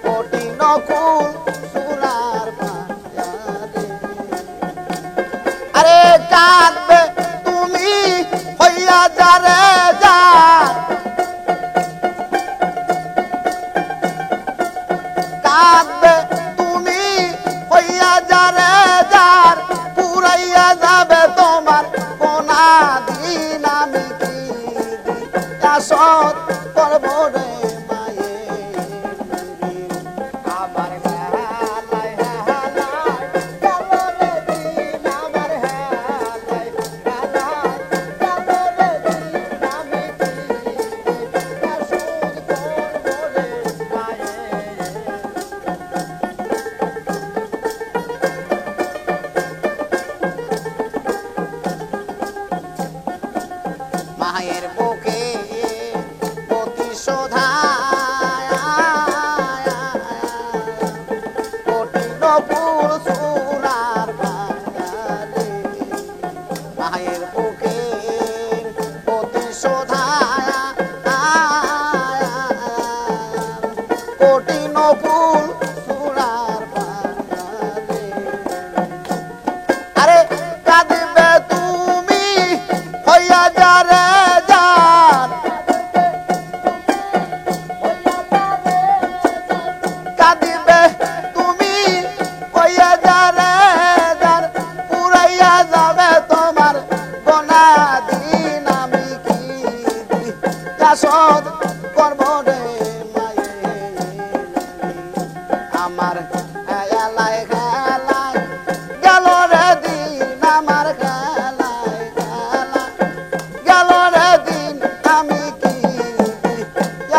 কঠিন ফুল সুরার পারে আরে কাঁদবে তুমি হইয়া যারে যা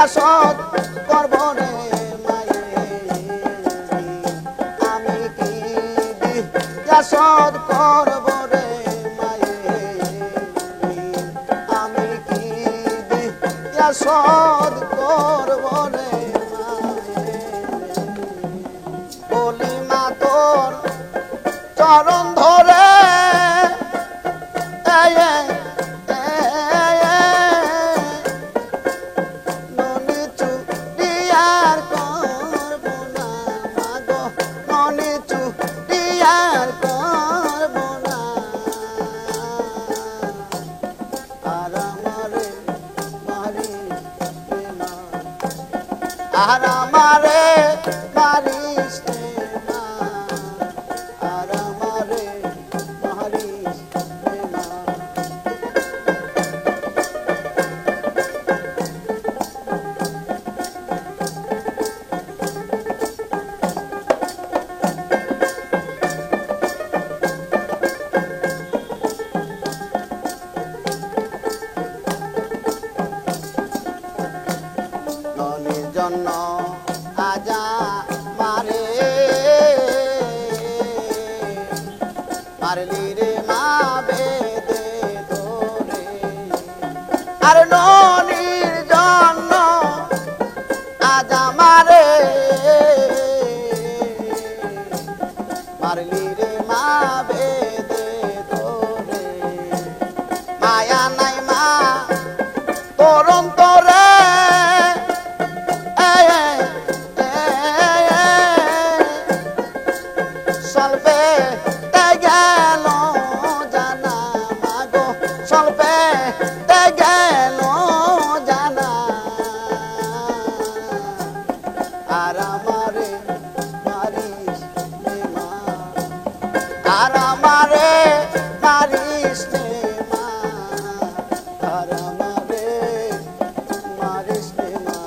শোধ করব রে মায়ের আমি কি দিয়া শোধ করব রে মায়ের আমি কি দিয়া শোধ করব রে বলি মা তোর চরণ ধরে ননি চুরিয়ার করব না মাগো ননি চুরিয়ার করব না আর আমারে মারিস না আর আমারে মারিস না আর আমারে মারিস না ননির জন্য আজা মারে মারলি রে মা বেদে ধরে আর ননির জন্য আজা মারে মারলি রে মা বেদে ধরে মায়া নাই মা তোর অন্তরে স্বল্পে গেল জানা মাগো স্বল্পে গেল জানা আর আমারে মারিস নে মা আর আমারে মারিস নে মা আর আমারে মারিস নে মা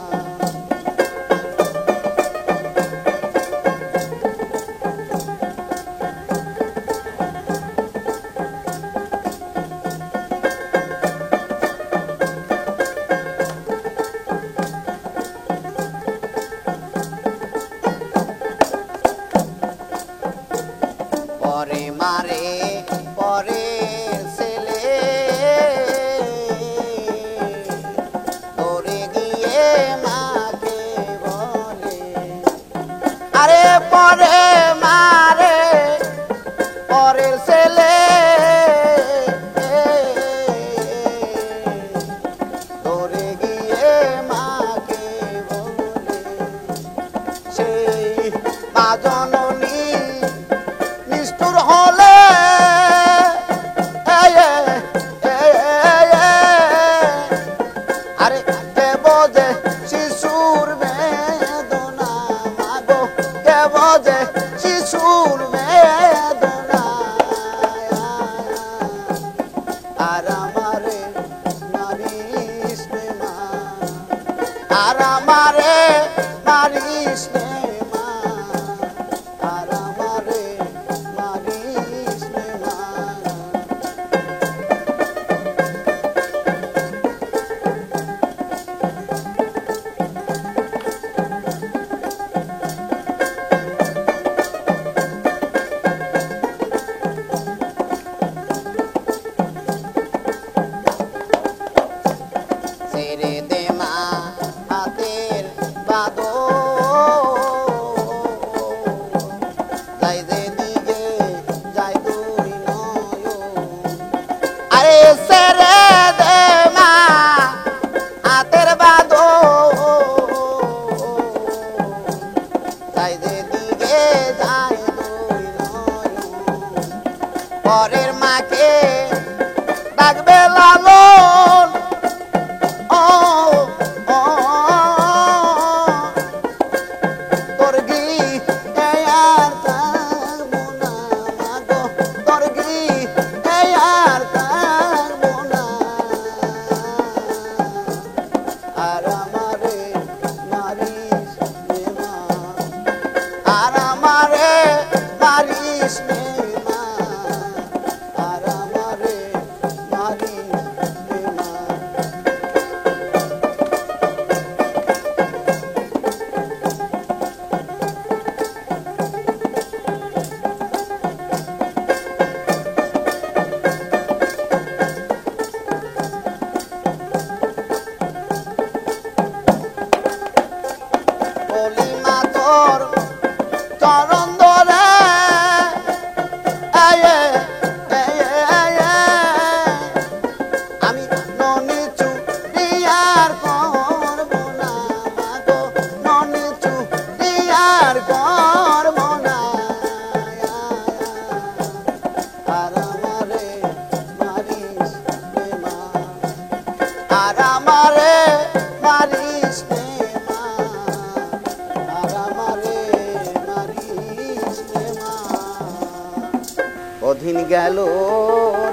কতদিন গেল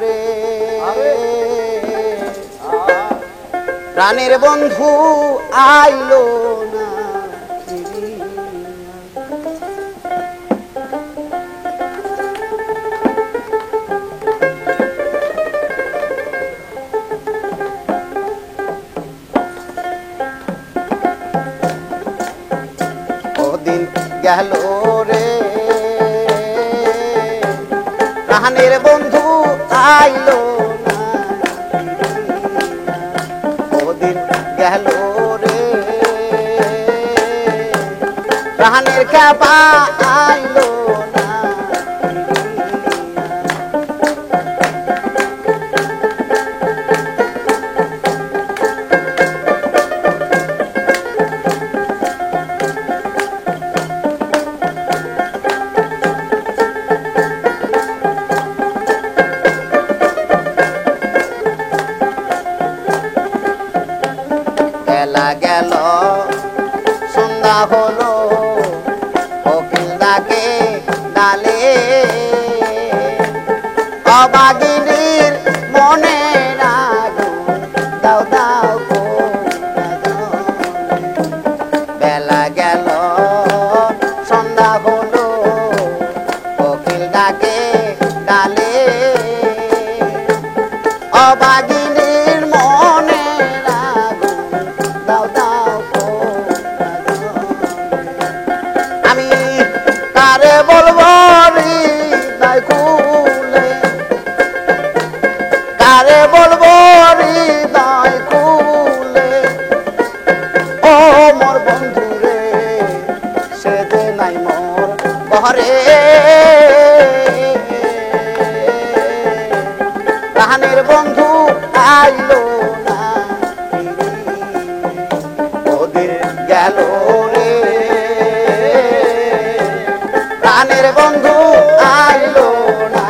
রে প্রাণের বন্ধু আইলো না কতদিন গেল রে প্রাণের বন্ধু আইলো না কতদিন গেল রে প্রাণের কাবা আইলো না বেলা গেল সন্ধ্যা হলো কোকিল ডাকে ডালে অবাগিনীর মনে আগুন দাও দাও বেলা গেল সন্ধ্যা হলো কোকিল ডাকে ডালে অবাগিনীর মনে আমি কারে বলবো হৃদয় খুলে কারে বলবো হৃদয় খুলে ও মোর বন্ধু রে সে যে নাই মোর ঘরে প্রাণের বন্ধু আইলো না ওদের গেল রে প্রাণের বন্ধু আইলো না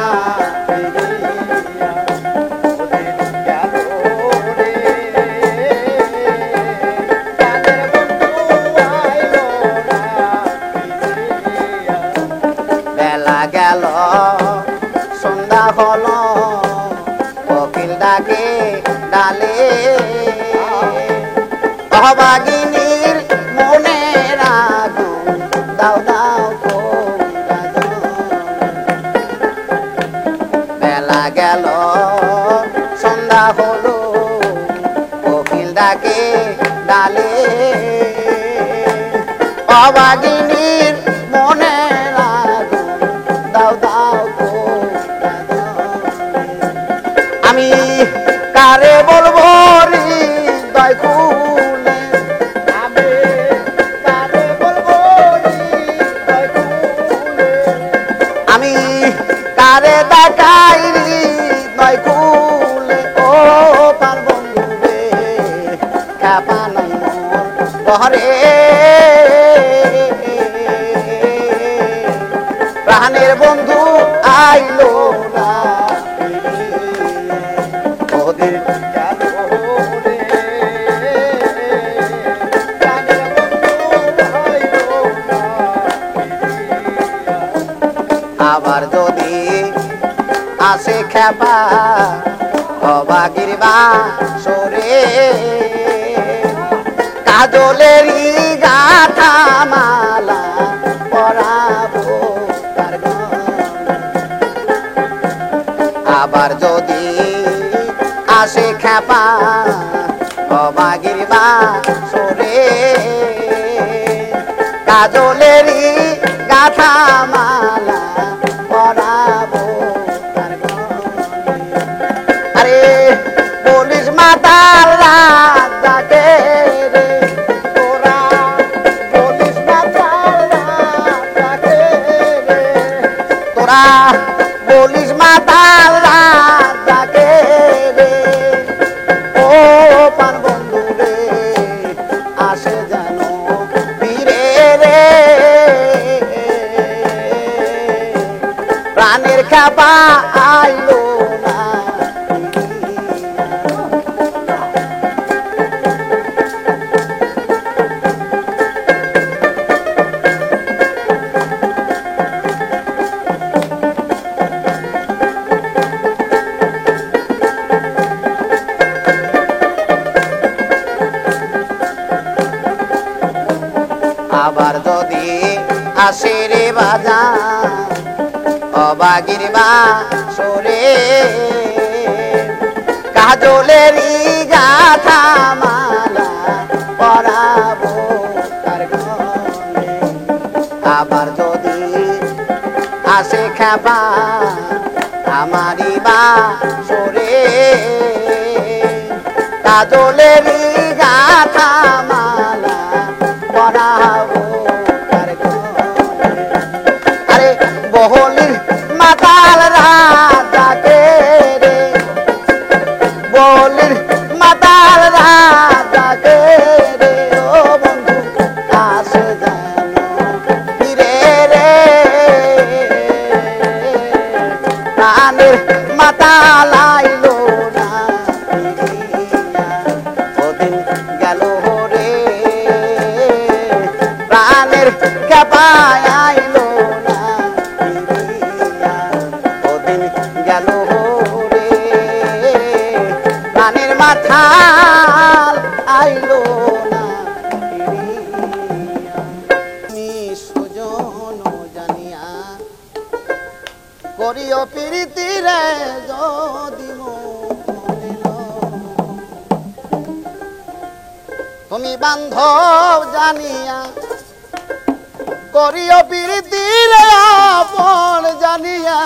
বেলা গেল সন্ধ্যা হলো কোকিল ডাকে ডালে অভাগিনীর মনে আগুন দাও দাও বেলা গেল সন্ধ্যা হলো কোকিল ডাকে ডালে অভাগিনীর মনে আগুন দাও দাও আমি কারে বলবো হৃদয় খুলে আমি কারে বলবো হৃদয় খুলে আমি কারে দেখাই হৃদয় খুলে ও পার বন্ধু রে খাপা নাই মোর ঘরে প্রাণের বন্ধু আইলো না ওদের গেল রে প্রাণের বন্ধু আইলো না আবার যদি আসে খেপা অবাগির বাসরে কাজলেরই গাথা মালা পরাবো তার আবার যদি আসে খেপা অবাগির বাসরে কাজলেরই গাথা মালা পরাবো তার আরে পুলিশ মাতাল রাত ডাকে রে তোরা পুলিশ মাতাল রাত ডাকে রে তোরা পুলিশ মাতাল রাত ডাকে রে ও পান বন্ধু রে আসে যেন ফিরে রে প্রাণের খাপা আইলো না আবার যদি আসে রে বাজান অবাগির বাসরে কাজলেরই গাথা মালা পরাবো তার গলে আবার যদি আসে খেপা আমারি বাসরে কাজলেরই গাথা মালা পরাবো তার গলে আরে বহলির মাতাল রাজাকে রে বলির মাতাল রাজাকে রে ও বন্ধু আসে যেন ফিরে রে প্রাণের মাতাল আইলো না ফিরিয়া ওদিন গেল রে প্রাণের খেপায় আইলো না ফিরিয়া ওদিন গেল রে প্রাণের মাথাল আইলো না ফিরিয়া তুমি সুজন জানিয়া করিও প্রীতি রে যদি মনে লও। তুমি বান্ধব জানিয়া করিও প্রীতি রে আপন জানিয়া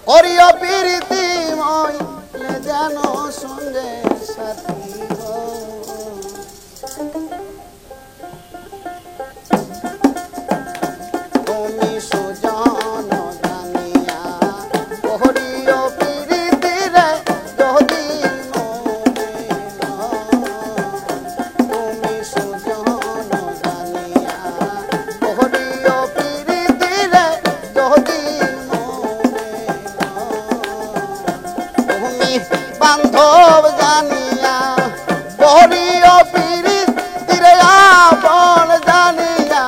করিও প্রীতি মইলে যেন সঙ্গে সাথী হও। তুমি সুজন জানিয়া করিও প্রীতি রে যদি মনে লও। তুমি সুজন জানিয়া করিও প্রীতি রে যদি মনে লও। তুমি বান্ধব জানিয়া করিও প্রীতি রে আপন জানিয়া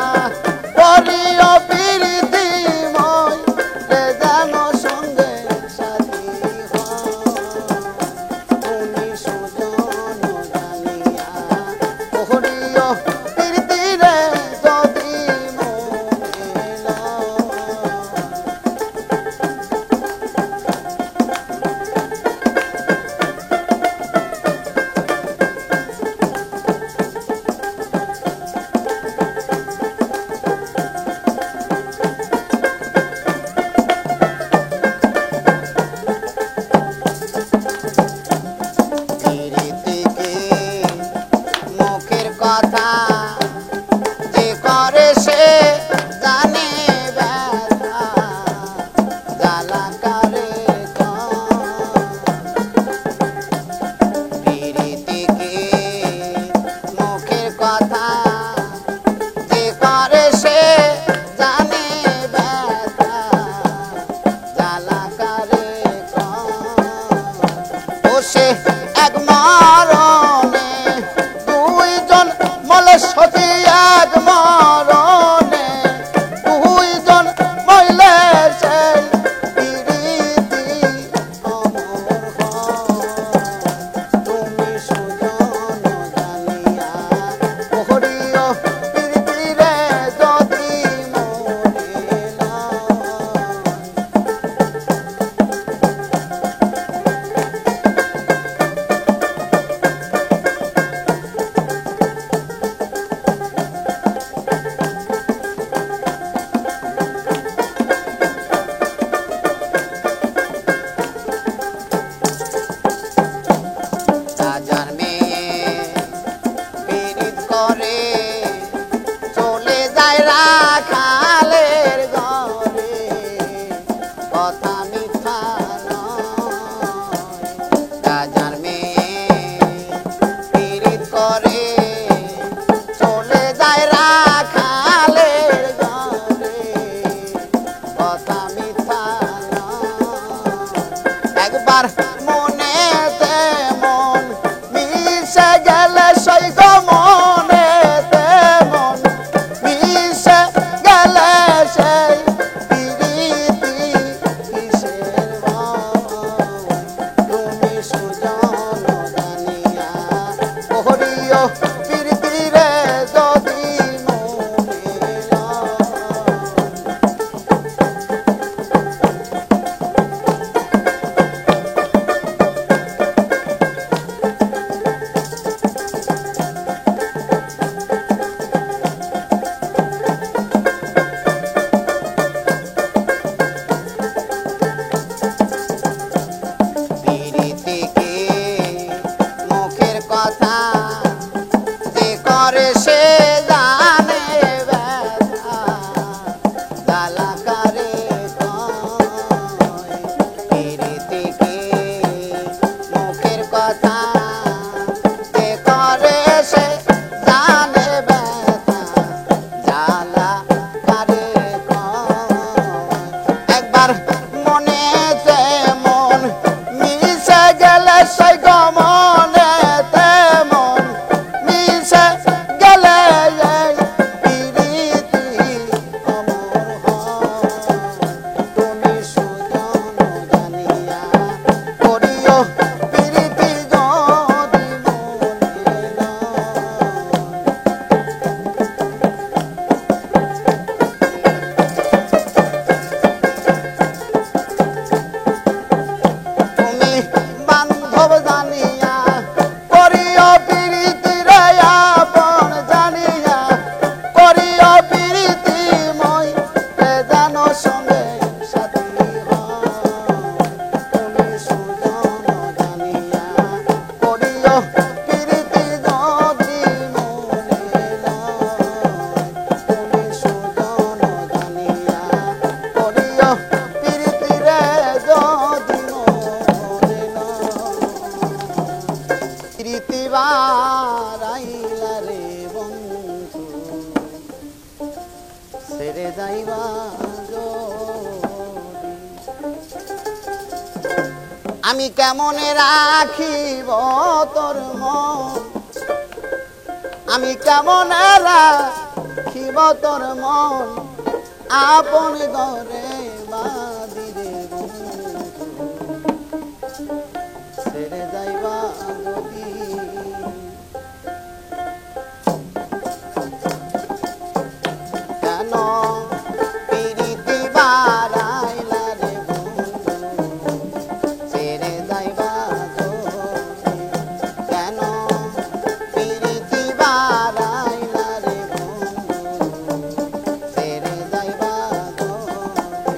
করিও প্রীতি মইলে যেন সঙ্গে সাথী হও। তুমি সুজন জানিয়া করিও প্রীতি রে যদি মনে লও। প্রীতিকে মুখের কথা যে করে সে জানে ব্যথা জ্বালা করে প্রীতিকে মুখের কথা যে করে সে জানে ব্যথা জ্বালা করে ও সে এক মরণে দুইজন মলে সতী এক মরণে দুইজন মইলে সেই প্রীতি অমর হয়। তুমি সুজন জানিয়া করিও প্রীতি রে যদি মনে লও। যাইবা আমি কেমনে রাখিব তোর মন আমি কেমনে রাখিব তোর মন আপন ঘরে বাঁধিরে ছেড়ে যাইবা যদি কেন পিরিতি বাড়াইলা রে বন্ধু ছেড়ে যাইবা যদি কেন পিরিতি বাড়াইলা রে বন্ধু ছেড়ে যাইবা যদি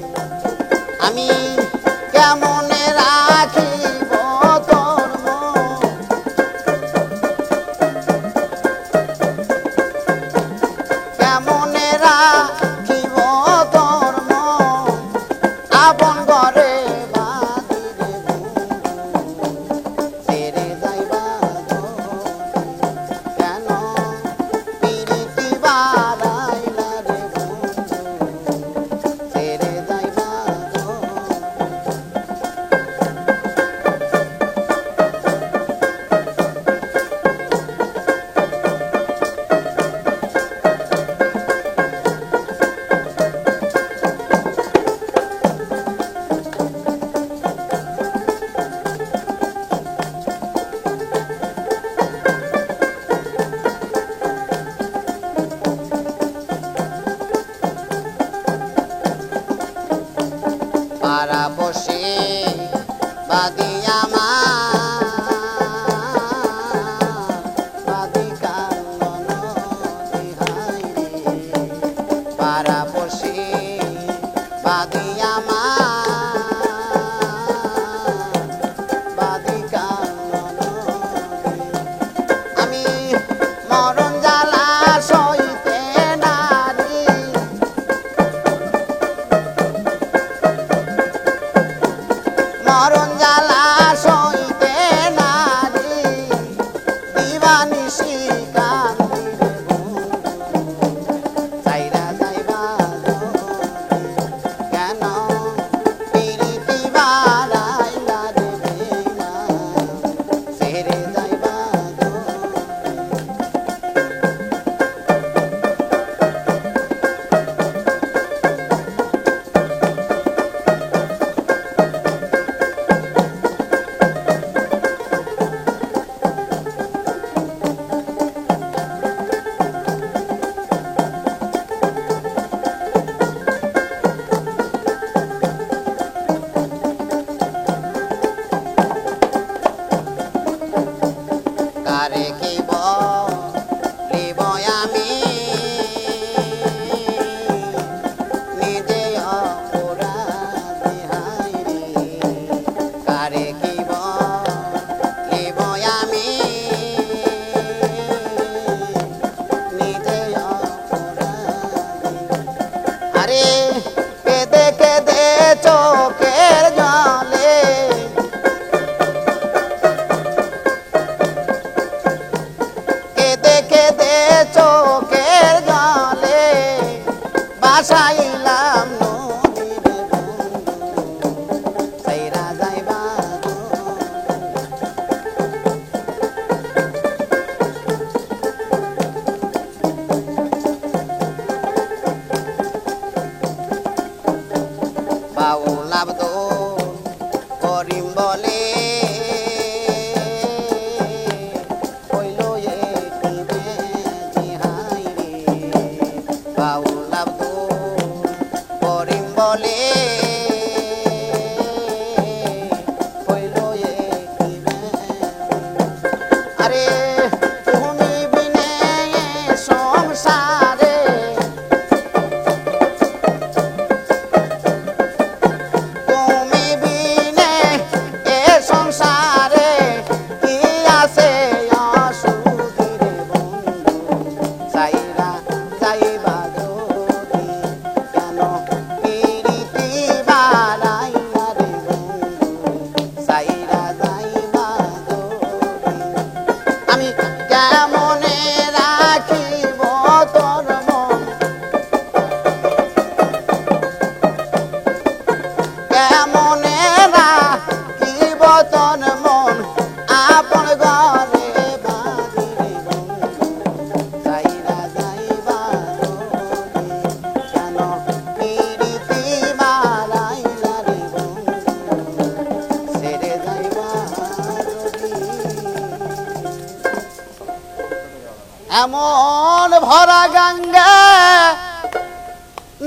ভরা গঙ্গা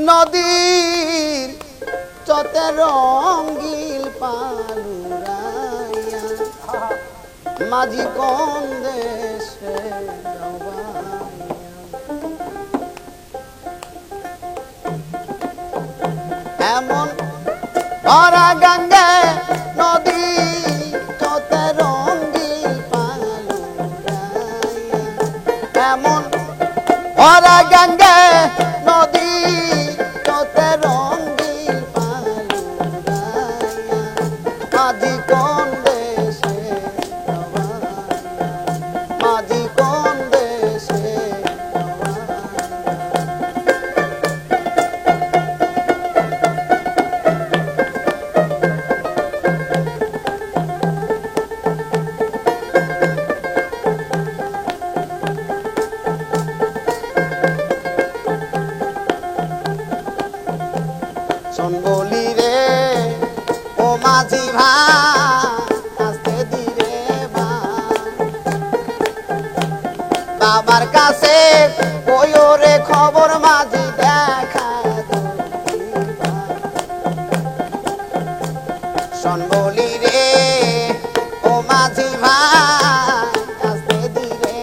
নদীর চতে রঙ্গিল পালুরাইয়া মাঝি কোন দেশে এমন ভরা গঙ্গা নদী চতে রঙ্গিল পালুরাইয়া এমন ভরা গঙ্গা নদী চতে রঙ্গিল পালুরাইয়া মাঝি কোন দেশে মাঝি কোন দেশে শোন বলি রে ও মাঝি ভাই আস্তে ধীরে বাবার কাছে কইও রে খবর মাঝি দেখা শোন বলি রে ও মাঝি ভাই আস্তে ধীরে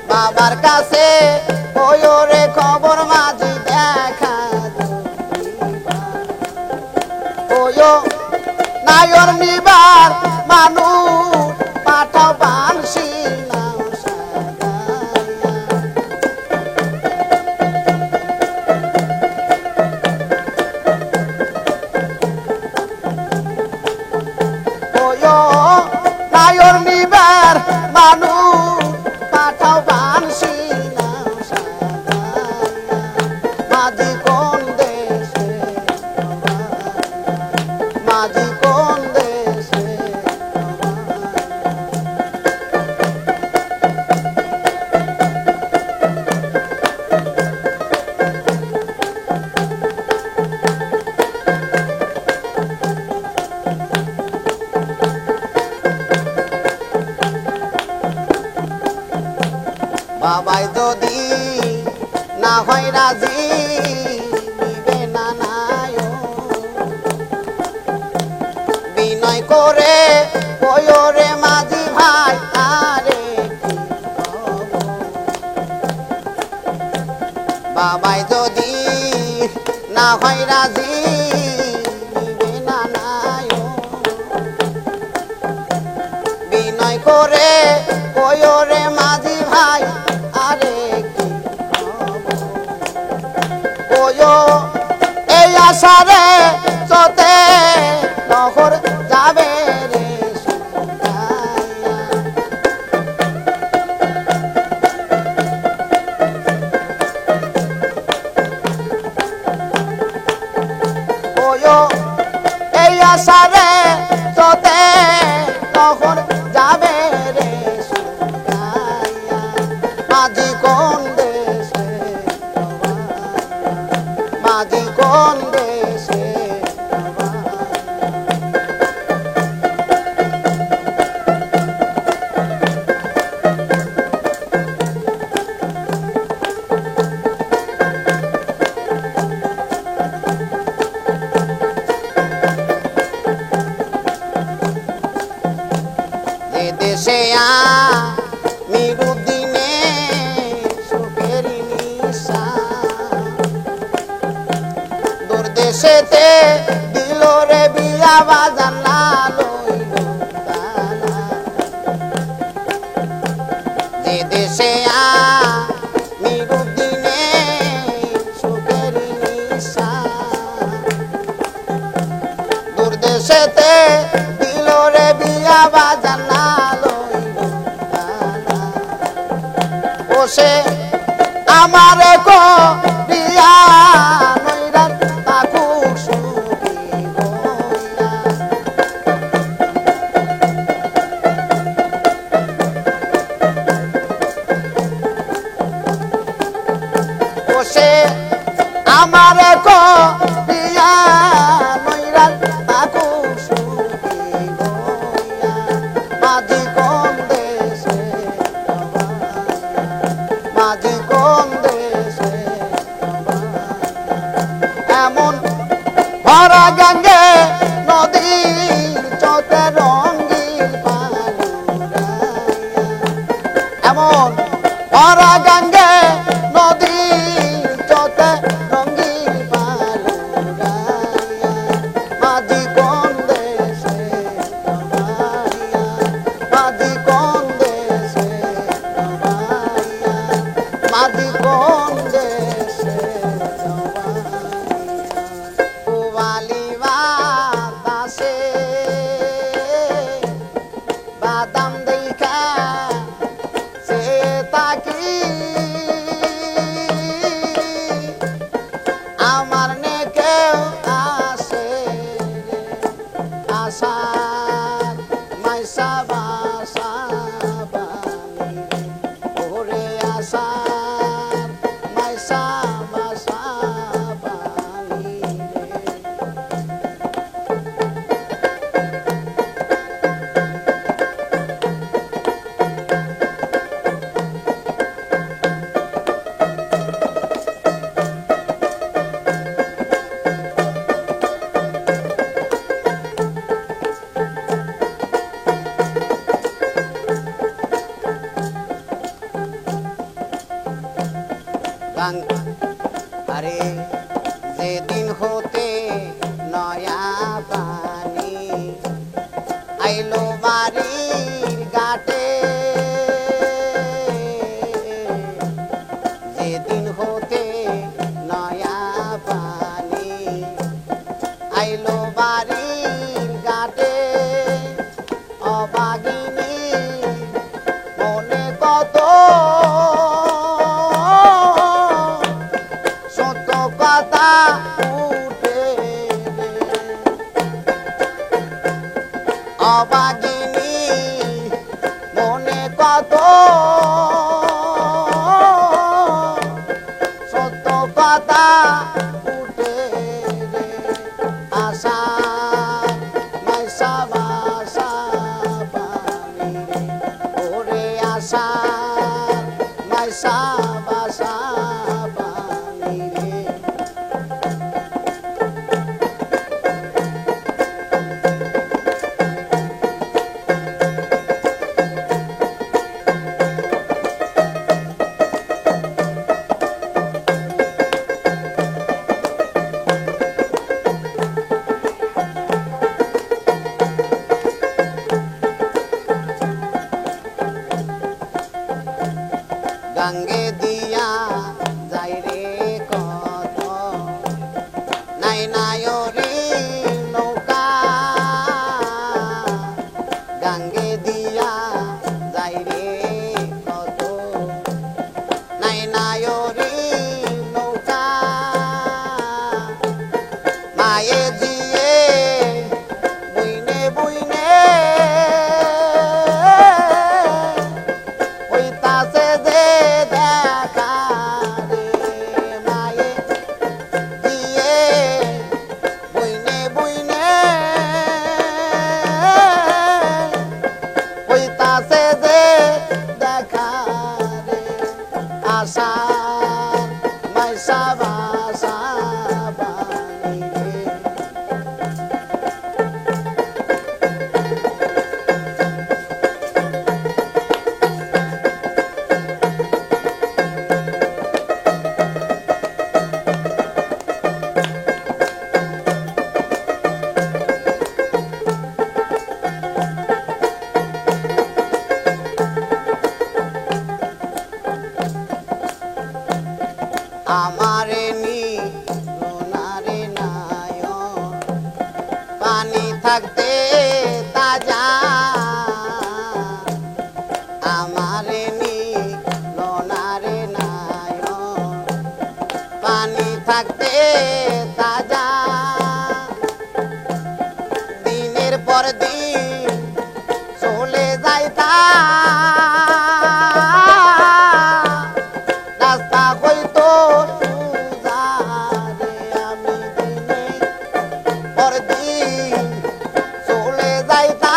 বাবার কাছে কইও রে খবর মাঝি দেখা কইও নায়র নিবার মানুষ পাঠাও বানশি নাও সাজাইয়া কইও নায়র নিবার মানুষ পাঠাও বানশি নাও সাজাইয়া মাঝি কোন দেশে মাঝি কোন দেশে বাবাই যদি না হয় রাজি নিবে না নায় বিনয় করে কইও রে মাঝি ভাই আরে কি হব বাবাই যদি না হয় রাজি নিবে না নায় বিনয় করে কইও রে মাঝি ভাই আরে কি হব কইও এই আশারে চতে নহর যাবে রে শুকাইয়া কইও এই আশারে চতে নহর যাবে রে শুকাইয়া মাঝি কোন দেশে মাঝি কোন দেশে যে দেশে মিরুদ্দিনে সুখের নিশা দূর দেশেতে দিল রে বিয়া বাজান না লইল তালা যে দেশে মিরুদ্দিনে সুখের নিশা দূর দেশেতে দিল রে বিয়া বাজান না লইল তালা ওসে আমারে কো বিয়া নইরাত তাকুক সুখী হইয়া ওসে আমারে কো বিয়া নইরাত তাকুক সুখী হইয়া মাঝি কোন দেশে গঙ্গে নদীর চতে রঙিন পালুরাইয়া এমন ভরা গঙ্গে নদীর চতে রঙিন পালুরাইয়া মাঝি কোন দেশে রমাইয়া মাঝি কোন দেশে রমাইয়া মাঝি কোন দেশে পুবালি বাতাসে বাদাম দেখা সে তাকি আমার নে কেউ আসে রে আশা মাইসা বাসা বানি রে ওরে আশা মাইসা বাসা বানি রে আরে যেদিন হতে নয়া পানি আইলো বাড়ির ঘাটে যেদিন হতে নয়া পানি আইলো বাড়ির ঘাটে অবাগিনী মনে কত কথা উঠে অবাগিনী মনে কত সত্য কথা উঠে আশা মাইসা বাসা পানি ওরে আশা মাইসা বাসা পানি রে গঙ্গে দিয়া যাই রে কত নাই নায়রি নৌকা গঙ্গে দিয়া যাই রে কত নাই নায়রি নৌকা মায়ে দিয়ে বুইনে বুইনে ওই তাসে দে দেখা রে মায়ে দিয়ে বুইনে বুইনে ওই তাসে দে দেখা রে আশা মাইসা বাসা বানি রে আমারে নি রোনারে নায়ন পানি থাকতে তাজা আমারে নি রোনারে নায়ন পানি থাকতে তাজা দিনের পর দিন চলে যাইতা রাস্তা হইতো সুজা রে আমি দিনে পর দিন চলে যাইতা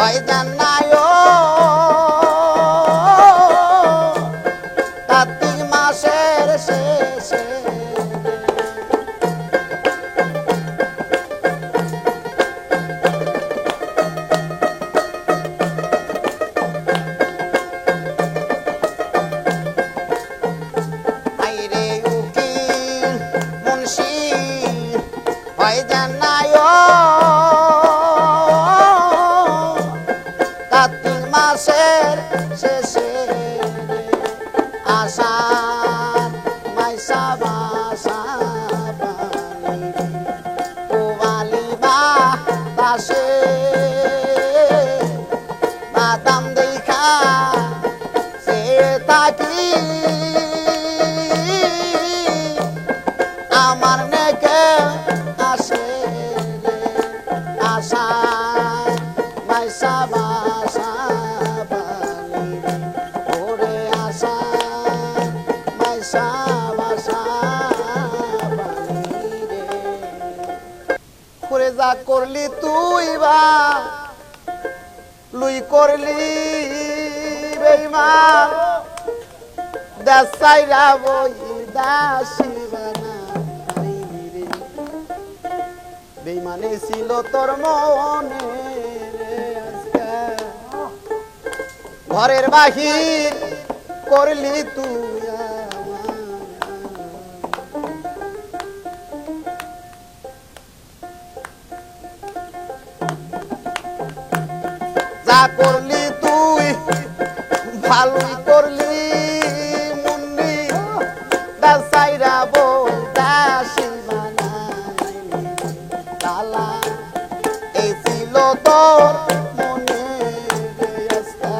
হয় জান্নায় কার্তিক মাসের শেষে আইরে উকিল মুন্সি হয় জান্নায় কার্তিক মাসের শেষে আষাঢ় মাইসা বাসা পানি কোবালি বাতাসে বাদাম দেখা সে থাকি আমার নেকে আসে রে আশা মাইসা বাসা পানি ওরে আশা মাইসা বাসা পানি রে করে যা করলি তুই বা লুই করলি বেঈমান দাসাইরা বই দাসী বানাইলি রে বেঈমানে ছিল তোর মনে রে আজকে ঘরের বাহির করলি তুই আমার যা করলি তুই ভালোই করলি মুন্নি দাসাইরা বই দাসী বানাইলি তালা এই ছিল তোর মনে রে আজকে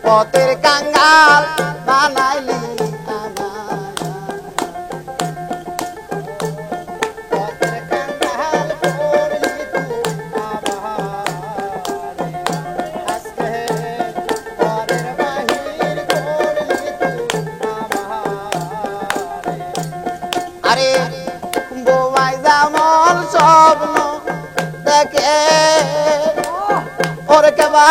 পথের কাঙ্গাল বানাইলি আমার পথের কাঙ্গাল করলি তুই আমার আজকে ঘরের বাহির করলি তুই আমার আরে বোমাই জামল স্বপ্ন দেখে ওরে কেবা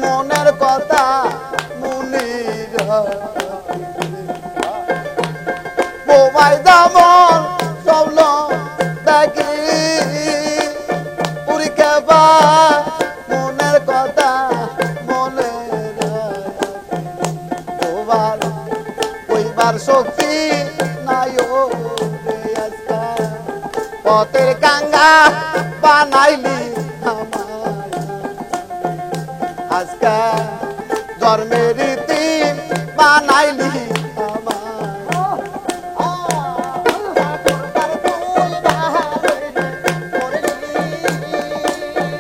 মনের কথা মুনির বোমাই জামল স্বপ্ন দেখি ওরে কেবা মনের কথা মনে বোবার কইবার শক্তি নাই ও রে আজকা পথের কাঙ্গা বানাইলি আমার আজকা জন্মের রীতি বানাইলি আমার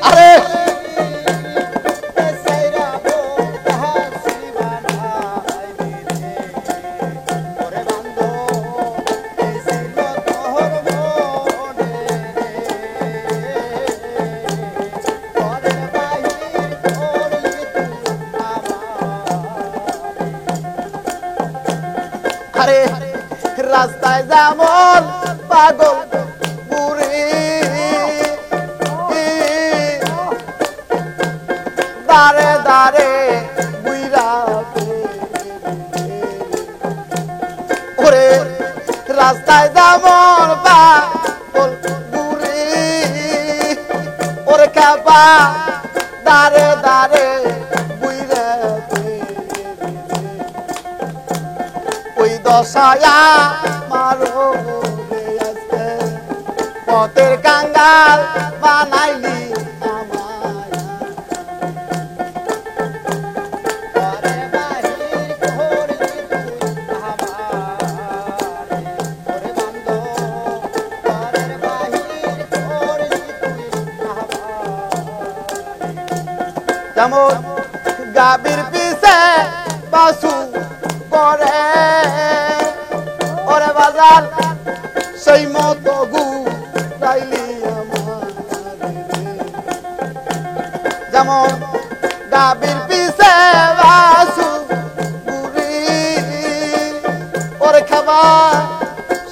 আরে আরে রাস্তায় যেমন পাগল পুরি দাঁড়ে দাঁড়ে বুইরা ওরে রাস্তায় যেমন পাগল পুরি ওরে খাবা দাঁড়ে দাঁড়ে বুইরা ওই দশায়া মারো রে আজকে পথের কাঙ্গাল বানাইলি আমার ঘরের বাহির করলি তুই আমার ওরে বন্ধ ঘরের বাহির করলি তুই আমার যেমন গাবির পিছে বাসু করে ওরে বাজার সেই মতো গুড়াইলি আমার যেমন গাবির পিছে বাসু গুড়ি ওরে খাবা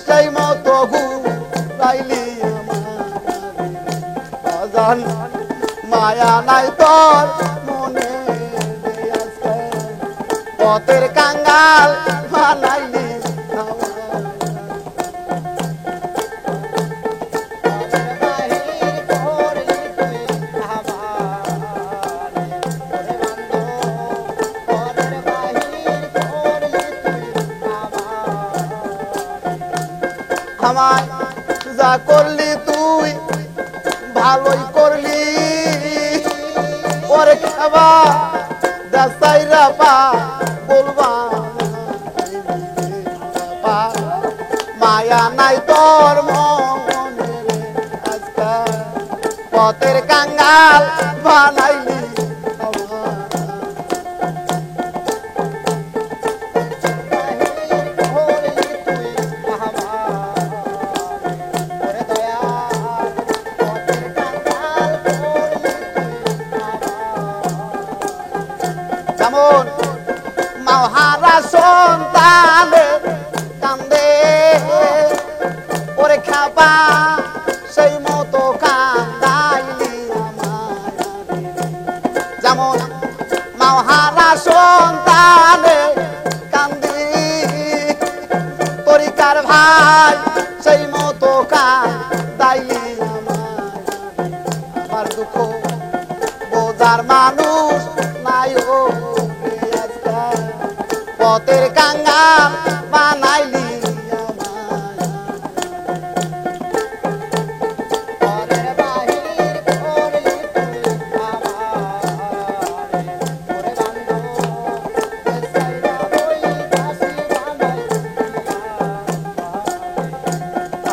সেই মতো গুড়াইলি আমার বাজার মায়া নাই তোর মনে আজকে পথের কাঙ্গাল বানাইলি আমায় যা করলি তুই ভালোই করলি ওরে খাবা দাসাইরা পা বলবা মায়া নাই তোর মনে আজকা পথের কাঙ্গাল বানাইলি যেমন মাহারা সন্তানে কান্দে ওরে খাবা সেই মতো কান্দাইলি যেমন মাহারা সন্তানে কান্দি তরিকার ভাই সেই মতো কান্দাইলি আমার দুঃখ বোঝার মানুষ নাই ও পথের কাঙ্গাল বানাইলি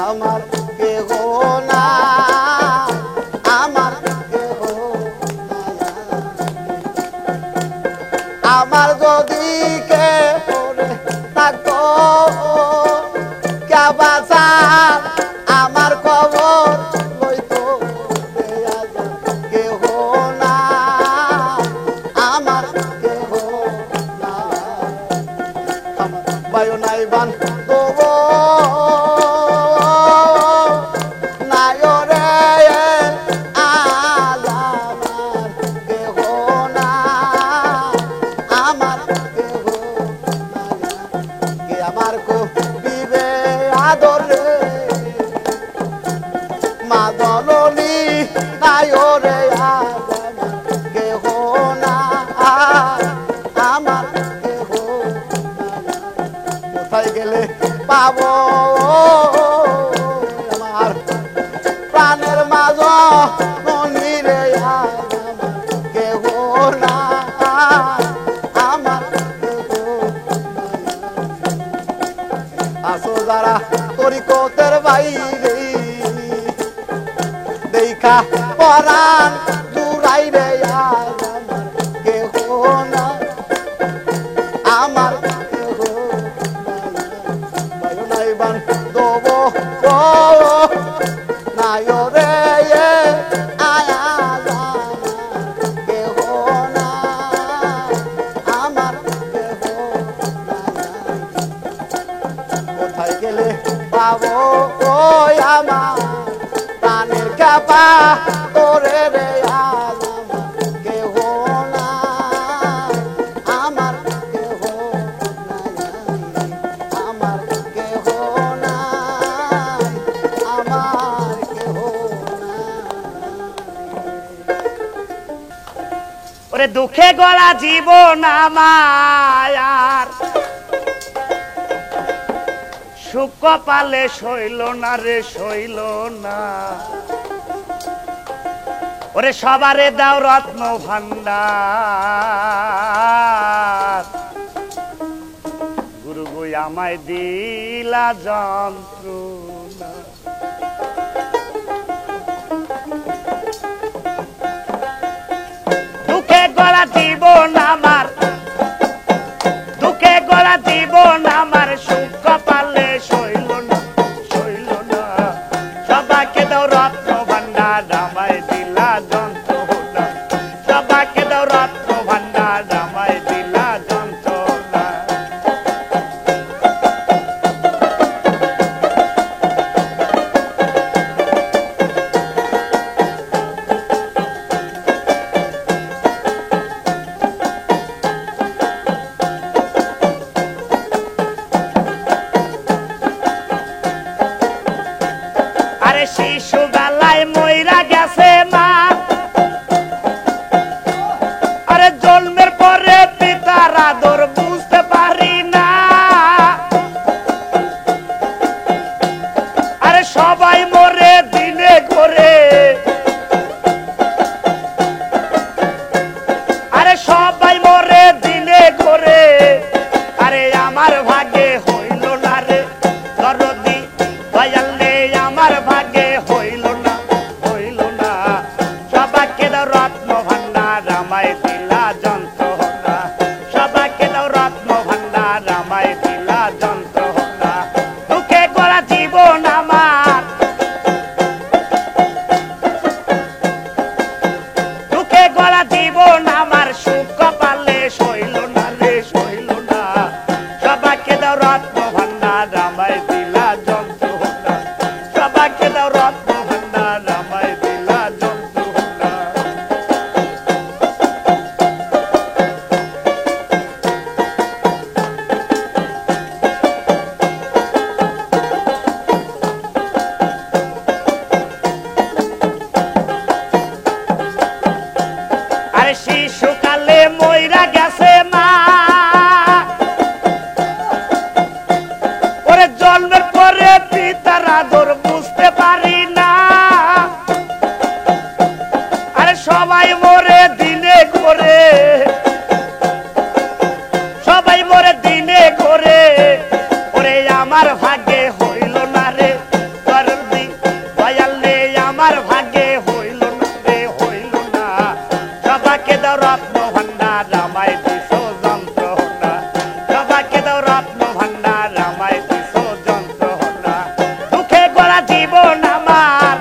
আমার কেহ না আমার কেহ আমার যদি কে থাকতো বাঁচার আমার খবর লইতো কেহ না আমার কেহ না আমার বায়ু নাই বান দেবো নাই রে আমার কেহ না আমার কেহ কে আমার কো বিবে আদর রে মা জননী নাই রে কেহ না আমার কেহ কোথায় গেলে পাবো আমার প্রাণের মাঝ ননী রে কেহ না আমার আসো যারা তরিকতের বাইরে দেখা পরাণ জুড়াই রে কেহ না আমার কেহ নাই বান দেব নাই রে আয়া কেহ না আমার কেহ কোথায় গেলে পাবো ওই আমার প্রাণের কাপা তোরে রে কেহ না আমার কেহ আমার কেহ না আমার কেহ ওরে দুঃখে গড়া জীবন আমার সুখ কপালে সইল না রে সইল না ওরে সবারে দাও রত্ন ভান্ডার গুরু গো আমায় দিলা যন্ত্রণা দুঃখে গড়া জীবন আমার দুঃখে গড়া জীবন আমার সুখ কপালে সইল না সবাইকে দাও রত্ন ভান্ডার আমায় দিলা যন্ত্রণা সবাইকে দাও রত্ন ভান্ডার আমায় দিলা যন্ত্রণা সবাই মরে দিনে করে, সবাই মরে দিনে করে, ওরে আমার ভাগ্যে হইল না রে দরদি দয়াল রে, আমার ভাগ্যে হইল না রে, হইল না। সবাকে দাও রত্ন ভান্ডার আমায় দিছো যন্ত্রণা, সবাকে দাও রত্ন ভান্ডার আমায় দিছো যন্ত্রণা। দুঃখে গড়া জীবন আমার,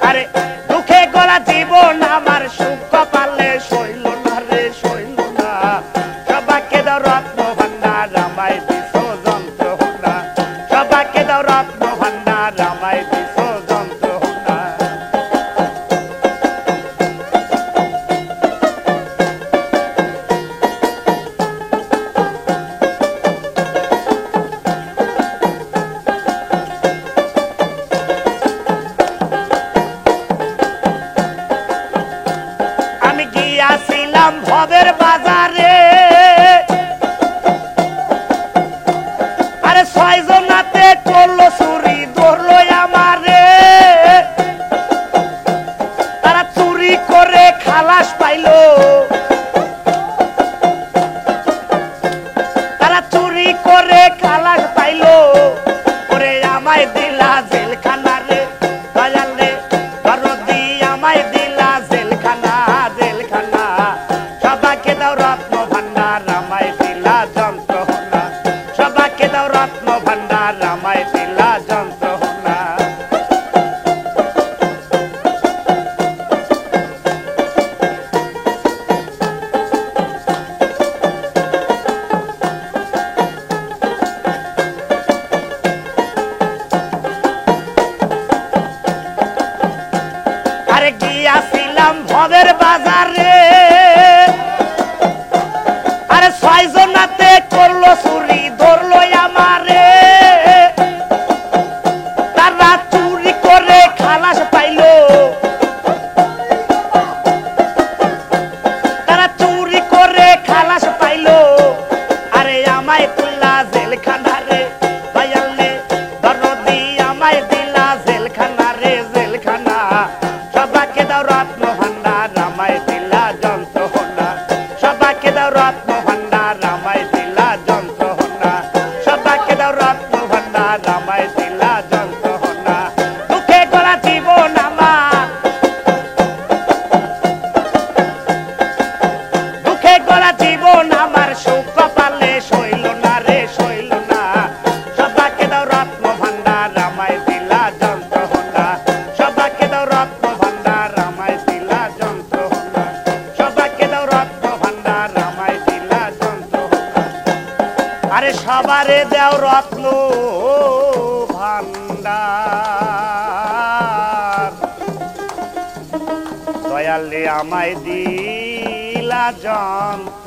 আরে দুঃখে গড়া জীবন আমার, সুখ কপালে সইল না রে, সইল না। সবাকে দাও রত্ন ভান্ডার আমায় দিছো যন্ত্রণা, সবাকে দাও রত্ন ভান্ডার আমায় দিছো যন্ত্রণা। আমি গিয়াছিলাম ভবের বাজারে, আরে ছয়জনাতে করলো চুরি ধরলো আমারে, তারা চুরি করে খালাস পাইলো, তারা চুরি করে খালাস পাইলো, ওরে আমায় দিলা জেলখানা রে দয়াল রে দরদি, আমায় দিলা জেলখানা, জেলখানা। সবাকে দাও রত্ন ভান্ডার আমায় দিলা যন্ত্রণা, সবাকে দাও রত্ন ভান্ডার আমায় দিলা যন্ত্রণা। আরে গিয়াছিলাম ভবের বাজারে, আরে ছয়জনাতে করলো চুরি ধরলো আমারে, তারা চুরি করে খালাস পাইলো, তারা চুরি করে খালাস পাইলো, আরে আমায় তুল্লা জেলখানা রে দয়াল রে দরদি, আমায় দিলা জেলখানা রে, জেলখানা। সবাকে দাও রত্ন ভান্ডার আমায় দিলা যন্ত্রণা, সবাকে দাও রত্ন ভান্ডার আমায় দিলা যন্ত্রণা, সবাকে দাও রত্ন ভান্ডার আমায় দিলা যন্ত্রণা। দুঃখে গড়া জীবন আমার, দুঃখে গড়া জীবন আমার, সুখ কপালে সইল না রে, সইল না। সবাকে দাও রত্ন ভান্ডার আমায় দিলা যন্ত্রণা, সবাকে দাও রত্ন ভান্ডার আমায় দিলা যন্ত্রণা, সবাকে দাও রত্ন ভান্ডার আমায় দিলা যন্ত্রণা। আরে সবারে দাও রত্ন ভান্ডার দয়াল রে আমায় দিলা যন্ত্রণা।